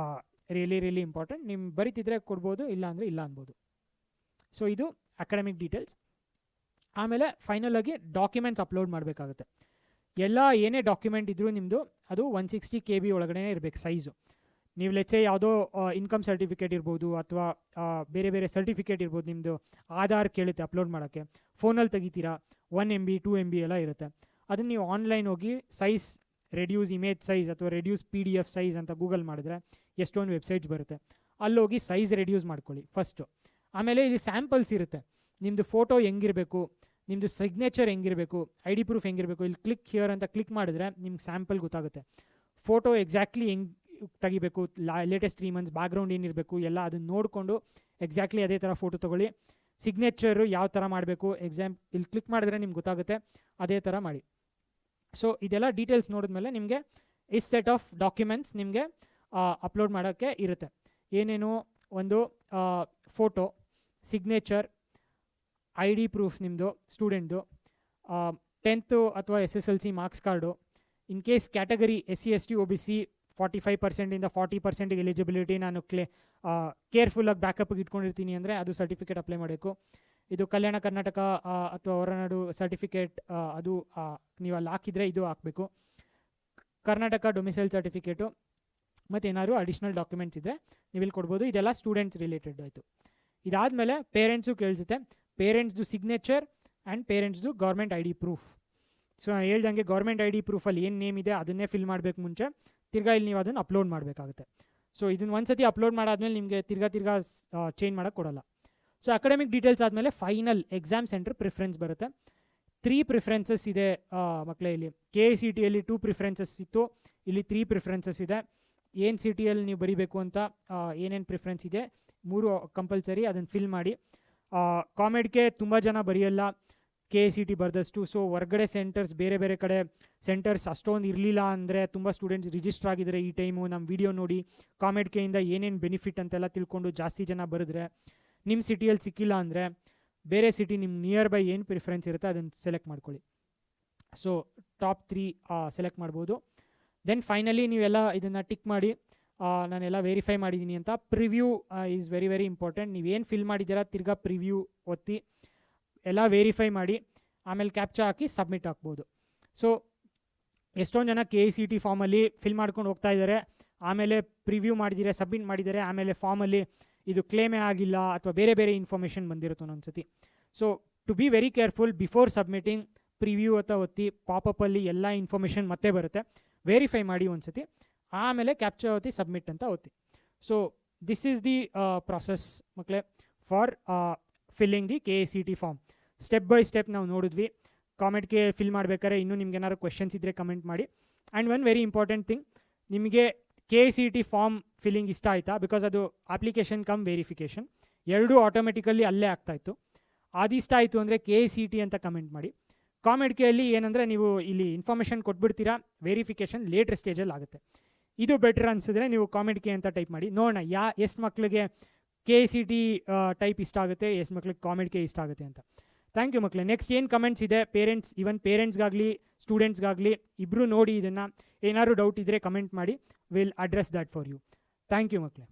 really important. ನಿಮ್ಮ ಬರೀತಿದ್ರೆ ಕೊಡ್ಬೋದು, ಇಲ್ಲ ಅಂದರೆ ಇಲ್ಲ ಅನ್ಬೋದು. ಸೊ ಇದು ಅಕಾಡೆಮಿಕ್ ಡೀಟೇಲ್ಸ್. ಆಮೇಲೆ ಫೈನಲ್ ಆಗಿ ಡಾಕ್ಯುಮೆಂಟ್ಸ್ ಅಪ್ಲೋಡ್ ಮಾಡಬೇಕಾಗುತ್ತೆ. ಎಲ್ಲ ಏನೇ ಡಾಕ್ಯುಮೆಂಟ್ ಇದ್ದರೂ ನಿಮ್ಮದು ಅದು 160 KB ಒಳಗಡೆ ಇರಬೇಕು ಸೈಜು. ನೀವು ಲೆಚ್ಚೆ ಯಾವುದೋ ಇನ್ಕಮ್ ಸರ್ಟಿಫಿಕೇಟ್ ಇರ್ಬೋದು ಅಥವಾ ಬೇರೆ ಬೇರೆ ಸರ್ಟಿಫಿಕೇಟ್ ಇರ್ಬೋದು, ನಿಮ್ಮದು ಆಧಾರ್ ಕೇಳುತ್ತೆ ಅಪ್ಲೋಡ್ ಮಾಡೋಕ್ಕೆ, ಫೋನಲ್ಲಿ ತೆಗಿತೀರಾ, 1 MB 2 MB ಎಲ್ಲ ಇರುತ್ತೆ. ಅದನ್ನು ನೀವು ಆನ್ಲೈನ್ ಹೋಗಿ ಸೈಜ್ ರೆಡ್ಯೂಸ್ ಇಮೇಜ್ ಸೈಜ್ ಅಥವಾ ರೆಡ್ಯೂಸ್ PDF ಸೈಜ್ ಅಂತ ಗೂಗಲ್ ಮಾಡಿದ್ರೆ ಎಷ್ಟೊಂದು ವೆಬ್ಸೈಟ್ಸ್ ಬರುತ್ತೆ, ಅಲ್ಲೋಗಿ ಸೈಜ್ ರೆಡ್ಯೂಸ್ ಮಾಡ್ಕೊಳ್ಳಿ ಫಸ್ಟು. ಆಮೇಲೆ ಇಲ್ಲಿ ಸ್ಯಾಂಪಲ್ಸ್ ಇರುತ್ತೆ, ನಿಮ್ಮದು ಫೋಟೋ ಹೆಂಗಿರಬೇಕು, ನಿಮ್ಮದು ಸಿಗ್ನೇಚರ್ ಹೆಂಗಿರಬೇಕು, ID ಪ್ರೂಫ್ ಹೆಂಗಿರಬೇಕು. ಇಲ್ಲಿ ಕ್ಲಿಕ್ ಹಿಯರ್ ಅಂತ ಕ್ಲಿಕ್ ಮಾಡಿದ್ರೆ ನಿಮ್ಗೆ ಸ್ಯಾಂಪಲ್ ಗೊತ್ತಾಗುತ್ತೆ. ಫೋಟೋ ಎಕ್ಸಾಕ್ಟ್ಲಿ ಹೆಂಗೆ ತೆಗಿಬೇಕು, ಲೇಟೆಸ್ಟ್ 3 months ಬ್ಯಾಕ್ಗ್ರೌಂಡ್ ಏನಿರಬೇಕು ಎಲ್ಲ ಅದನ್ನು ನೋಡಿಕೊಂಡು ಎಕ್ಸಾಕ್ಟ್ಲಿ ಅದೇ ಥರ ಫೋಟೋ ತೊಗೊಳ್ಳಿ. ಸಿಗ್ನೇಚರು ಯಾವ ಥರ ಮಾಡಬೇಕು ಇಲ್ಲಿ ಕ್ಲಿಕ್ ಮಾಡಿದ್ರೆ ನಿಮ್ಗೆ ಗೊತ್ತಾಗುತ್ತೆ, ಅದೇ ಥರ ಮಾಡಿ. ಸೊ ಇದೆಲ್ಲ ಡೀಟೇಲ್ಸ್ ನೋಡಿದ್ಮೇಲೆ ನಿಮಗೆ ಇಸ್ ಸೆಟ್ ಆಫ್ ಡಾಕ್ಯುಮೆಂಟ್ಸ್ ನಿಮಗೆ ಅಪ್ಲೋಡ್ ಮಾಡೋಕ್ಕೆ ಇರುತ್ತೆ. ಏನೇನು, ಒಂದು ಫೋಟೋ, ಸಿಗ್ನೇಚರ್, ID ಪ್ರೂಫ್ ನಿಮ್ಮದು ಸ್ಟೂಡೆಂಟ್ದು, 10th ಅಥವಾ SSLC marks card. In case category SC ST OBC 45% 40% eligibility ನಾನು ಕೇರ್ಫುಲ್ಲಾಗಿ ಬ್ಯಾಕಪ್ಗೆ ಇಟ್ಕೊಂಡಿರ್ತೀನಿ ಅಂದರೆ ಅದು ಸರ್ಟಿಫಿಕೇಟ್ ಅಪ್ಲೈ ಮಾಡಬೇಕು. ಇದು ಕಲ್ಯಾಣ ಕರ್ನಾಟಕ ಅಥವಾ ಹೊರನಾಡು ಸರ್ಟಿಫಿಕೇಟ್, ಅದು ನೀವು ಅಲ್ಲಿ ಹಾಕಿದರೆ ಇದು ಹಾಕಬೇಕು. ಕರ್ನಾಟಕ ಡೊಮಿಸೈಲ್ ಸರ್ಟಿಫಿಕೇಟು ಮತ್ತು ಏನಾದ್ರು ಅಡಿಷ್ನಲ್ ಡಾಕ್ಯುಮೆಂಟ್ಸ್ ಇದ್ದರೆ ನೀವು ಇಲ್ಲಿ ಕೊಡ್ಬೋದು. ಇದೆಲ್ಲ ಸ್ಟೂಡೆಂಟ್ಸ್ ರಿಲೇಟೆಡ್ ಆಯಿತು. ಇದಾದಮೇಲೆ ಪೇರೆಂಟ್ಸು ಕೇಳಿಸುತ್ತೆ, ಪೇರೆಂಟ್ಸ್ದು ಸಿಗ್ನೇಚರ್ ಆ್ಯಂಡ್ ಪೇರೆಂಟ್ಸ್ದು ಗೌರ್ಮೆಂಟ್ ID ಪ್ರೂಫ್. ಸೊ ನಾನು ಹೇಳ್ದಂಗೆ ಗೌರ್ಮೆಂಟ್ ID ಪ್ರೂಫಲ್ಲಿ ಏನು ನೇಮ್ ಇದೆ ಅದನ್ನೇ ಫಿಲ್ ಮಾಡಬೇಕು ಮುಂಚೆ, ತಿರ್ಗಾ ಇಲ್ಲಿ ನೀವು ಅದನ್ನು ಅಪ್ಲೋಡ್ ಮಾಡಬೇಕಾಗುತ್ತೆ. ಸೊ ಇದನ್ನು ಒಂದು ಸತಿ ಅಪ್ಲೋಡ್ ಮಾಡಾದ್ಮೇಲೆ ನಿಮಗೆ ತಿರ್ಗಾ ಚೇಂಜ್ ಮಾಡೋಕ್ಕೆ ಕೊಡೋಲ್ಲ. ಸೊ ಅಕಾಡೆಮಿಕ್ ಡೀಟೇಲ್ಸ್ ಆದಮೇಲೆ ಫೈನಲ್ ಎಕ್ಸಾಮ್ ಸೆಂಟರ್ ಪ್ರಿಫರೆನ್ಸ್ ಬರುತ್ತೆ. 3 ಪ್ರಿಫರೆನ್ಸಸ್ ಇದೆ ಮಕ್ಕಳೇ. ಇಲ್ಲಿ KICTಯಲ್ಲಿ 2 ಪ್ರಿಫರೆನ್ಸಸ್ ಇತ್ತು, ಇಲ್ಲಿ 3 ಪ್ರಿಫರೆನ್ಸಸ್ ಇದೆ. ಏನು ಸಿಟಿಯಲ್ಲಿ ನೀವು ಬರೀಬೇಕು ಅಂತ ಏನೇನು ಪ್ರಿಫರೆನ್ಸ್ ಇದೆ 3 ಕಂಪಲ್ಸರಿ, ಅದನ್ನು ಫಿಲ್ ಮಾಡಿ. ಕಾಮೆಡ್ಗೆ ತುಂಬ ಜನ ಬರೆಯಲ್ಲ KICT ಬರೆದಷ್ಟು. ಸೊ ಹೊರ್ಗಡೆ ಸೆಂಟರ್ಸ್, ಬೇರೆ ಬೇರೆ ಕಡೆ ಸೆಂಟರ್ಸ್ ಅಷ್ಟೊಂದು ಇರಲಿಲ್ಲ ಅಂದರೆ, ತುಂಬ ಸ್ಟೂಡೆಂಟ್ಸ್ ರಿಜಿಸ್ಟರ್ ಆಗಿದ್ದಾರೆ ಈ ಟೈಮು, ನಮ್ಮ ವಿಡಿಯೋ ನೋಡಿ ಕಾಮೆಡ್ ಕೆಯಿಂದ ಏನೇನು ಬೆನಿಫಿಟ್ ಅಂತೆಲ್ಲ ತಿಳ್ಕೊಂಡು ಜಾಸ್ತಿ ಜನ ಬರೆದ್ರೆ, ನಿಮ್ಮ ಸಿಟಿಯಲ್ಲಿ ಸಿಕ್ಕಿಲ್ಲ ಅಂದರೆ ಬೇರೆ ಸಿಟಿ ನಿಮ್ಮ ನಿಯರ್ ಬೈ ಏನು ಪ್ರಿಫರೆನ್ಸ್ ಇರುತ್ತೆ ಅದನ್ನು ಸೆಲೆಕ್ಟ್ ಮಾಡ್ಕೊಳ್ಳಿ. ಸೊ ಟಾಪ್ 3 ಸೆಲೆಕ್ಟ್ ಮಾಡ್ಬೋದು. ದೆನ್ ಫೈನಲಿ ನೀವೆಲ್ಲ ಇದನ್ನು ಟಿಕ್ ಮಾಡಿ, ನಾನೆಲ್ಲ ವೆರಿಫೈ ಮಾಡಿದ್ದೀನಿ ಅಂತ. Preview is very very important. ನೀವೇನು ಫಿಲ್ ಮಾಡಿದ್ದೀರಾ ತಿರ್ಗಾ ಪ್ರಿವ್ಯೂ ಒತ್ತಿ ಎಲ್ಲ ವೆರಿಫೈ ಮಾಡಿ, ಆಮೇಲೆ ಕ್ಯಾಪ್ಚಾ ಹಾಕಿ ಸಬ್ಮಿಟ್ ಹಾಕ್ಬೋದು. ಸೊ ಎಷ್ಟೊಂದು ಜನ KICT ಫಾರ್ಮಲ್ಲಿ ಫಿಲ್ ಮಾಡ್ಕೊಂಡು ಹೋಗ್ತಾ ಇದ್ದಾರೆ, ಆಮೇಲೆ ಪ್ರಿವ್ಯೂ ಮಾಡಿದ್ದಾರೆ, ಸಬ್ಮಿಟ್ ಮಾಡಿದ್ದಾರೆ, ಆಮೇಲೆ ಫಾರ್ಮಲ್ಲಿ ಇದು ಕ್ಲೇಮೇ ಆಗಿಲ್ಲ ಅಥವಾ ಬೇರೆ ಬೇರೆ ಇನ್ಫಾರ್ಮೇಷನ್ ಬಂದಿರುತ್ತೆ ಒಂದೊಂದ್ಸತಿ. So to be very careful before submitting preview ಅಂತ ಒತ್ತಿ ಪಾಪಪ್ಪಲ್ಲಿ ಎಲ್ಲ ಇನ್ಫಾರ್ಮೇಷನ್ ಮತ್ತೆ ಬರುತ್ತೆ, ವೆರಿಫೈ ಮಾಡಿ ಒಂದ್ಸತಿ, ಆಮೇಲೆ ಕ್ಯಾಪ್ಚರ್ ಒತ್ತಿ ಸಬ್ಮಿಟ್ ಅಂತ ಒತ್ತಿ. So this is the process ಮಕ್ಕಳೇ for filling the KCET form. Step by step ನಾವು ನೋಡಿದ್ವಿ. ಕಾಮೆಂಟ್ಗೆ ಫಿಲ್ ಮಾಡಬೇಕಾದ್ರೆ ಇನ್ನೂ ನಿಮ್ಗೆ ಏನಾದ್ರು ಕ್ವೆಶನ್ಸ್ ಇದ್ದರೆ ಕಮೆಂಟ್ ಮಾಡಿ. And one very important thing, ನಿಮಗೆ KCET ಫಾರ್ಮ್ ಫಿಲ್ಲಿಂಗ್ ಇಷ್ಟ ಆಯಿತಾ? ಬಿಕಾಸ್ ಅದು ಅಪ್ಲಿಕೇಶನ್ ಕಮ್ ವೆರಿಫಿಕೇಷನ್ ಎರಡೂ ಆಟೋಮೆಟಿಕಲ್ಲಿ ಅಲ್ಲೇ ಆಗ್ತಾಯಿತ್ತು. ಅದಿಷ್ಟ ಆಯಿತು ಅಂದರೆ KCET ಅಂತ ಕಮೆಂಟ್ ಮಾಡಿ. ಕಾಮೆಂಟ್ ಕೇಳಿ ಏನಂದರೆ ನೀವು ಇಲ್ಲಿ ಇನ್ಫಾರ್ಮೇಷನ್ ಕೊಟ್ಬಿಡ್ತೀರಾ, ವೆರಿಫಿಕೇಷನ್ ಲೇಟರ್ ಸ್ಟೇಜಲ್ಲಿ ಆಗುತ್ತೆ. ಇದು ಬೆಟರ್ ಅನಿಸಿದ್ರೆ ನೀವು ಕಾಮೆಂಟ್ ಕೆ ಅಂತ ಟೈಪ್ ಮಾಡಿ, ನೋಡೋಣ ಎಷ್ಟು ಮಕ್ಕಳಿಗೆ KCET ಟೈಪ್ ಇಷ್ಟ ಆಗುತ್ತೆ, ಎಷ್ಟು ಮಕ್ಳಿಗೆ ಕಾಮೆಂಟ್ ಕೆ ಇಷ್ಟ ಆಗುತ್ತೆ ಅಂತ. ಥ್ಯಾಂಕ್ ಯು ಮಕ್ಕಳೇ. ನೆಕ್ಸ್ಟ್ ಏನು ಕಮೆಂಟ್ಸ್ ಇದೆ, ಪೇರೆಂಟ್ಸ್ಗಾಗಲಿ ಸ್ಟೂಡೆಂಟ್ಸ್ಗಾಗಲಿ ಇಬ್ಬರು ನೋಡಿ ಇದನ್ನು, ಏನಾದ್ರು ಡೌಟ್ ಇದ್ದರೆ ಕಮೆಂಟ್ ಮಾಡಿ, will address that for you. Thank you ಮಕ್ಕಳೇ.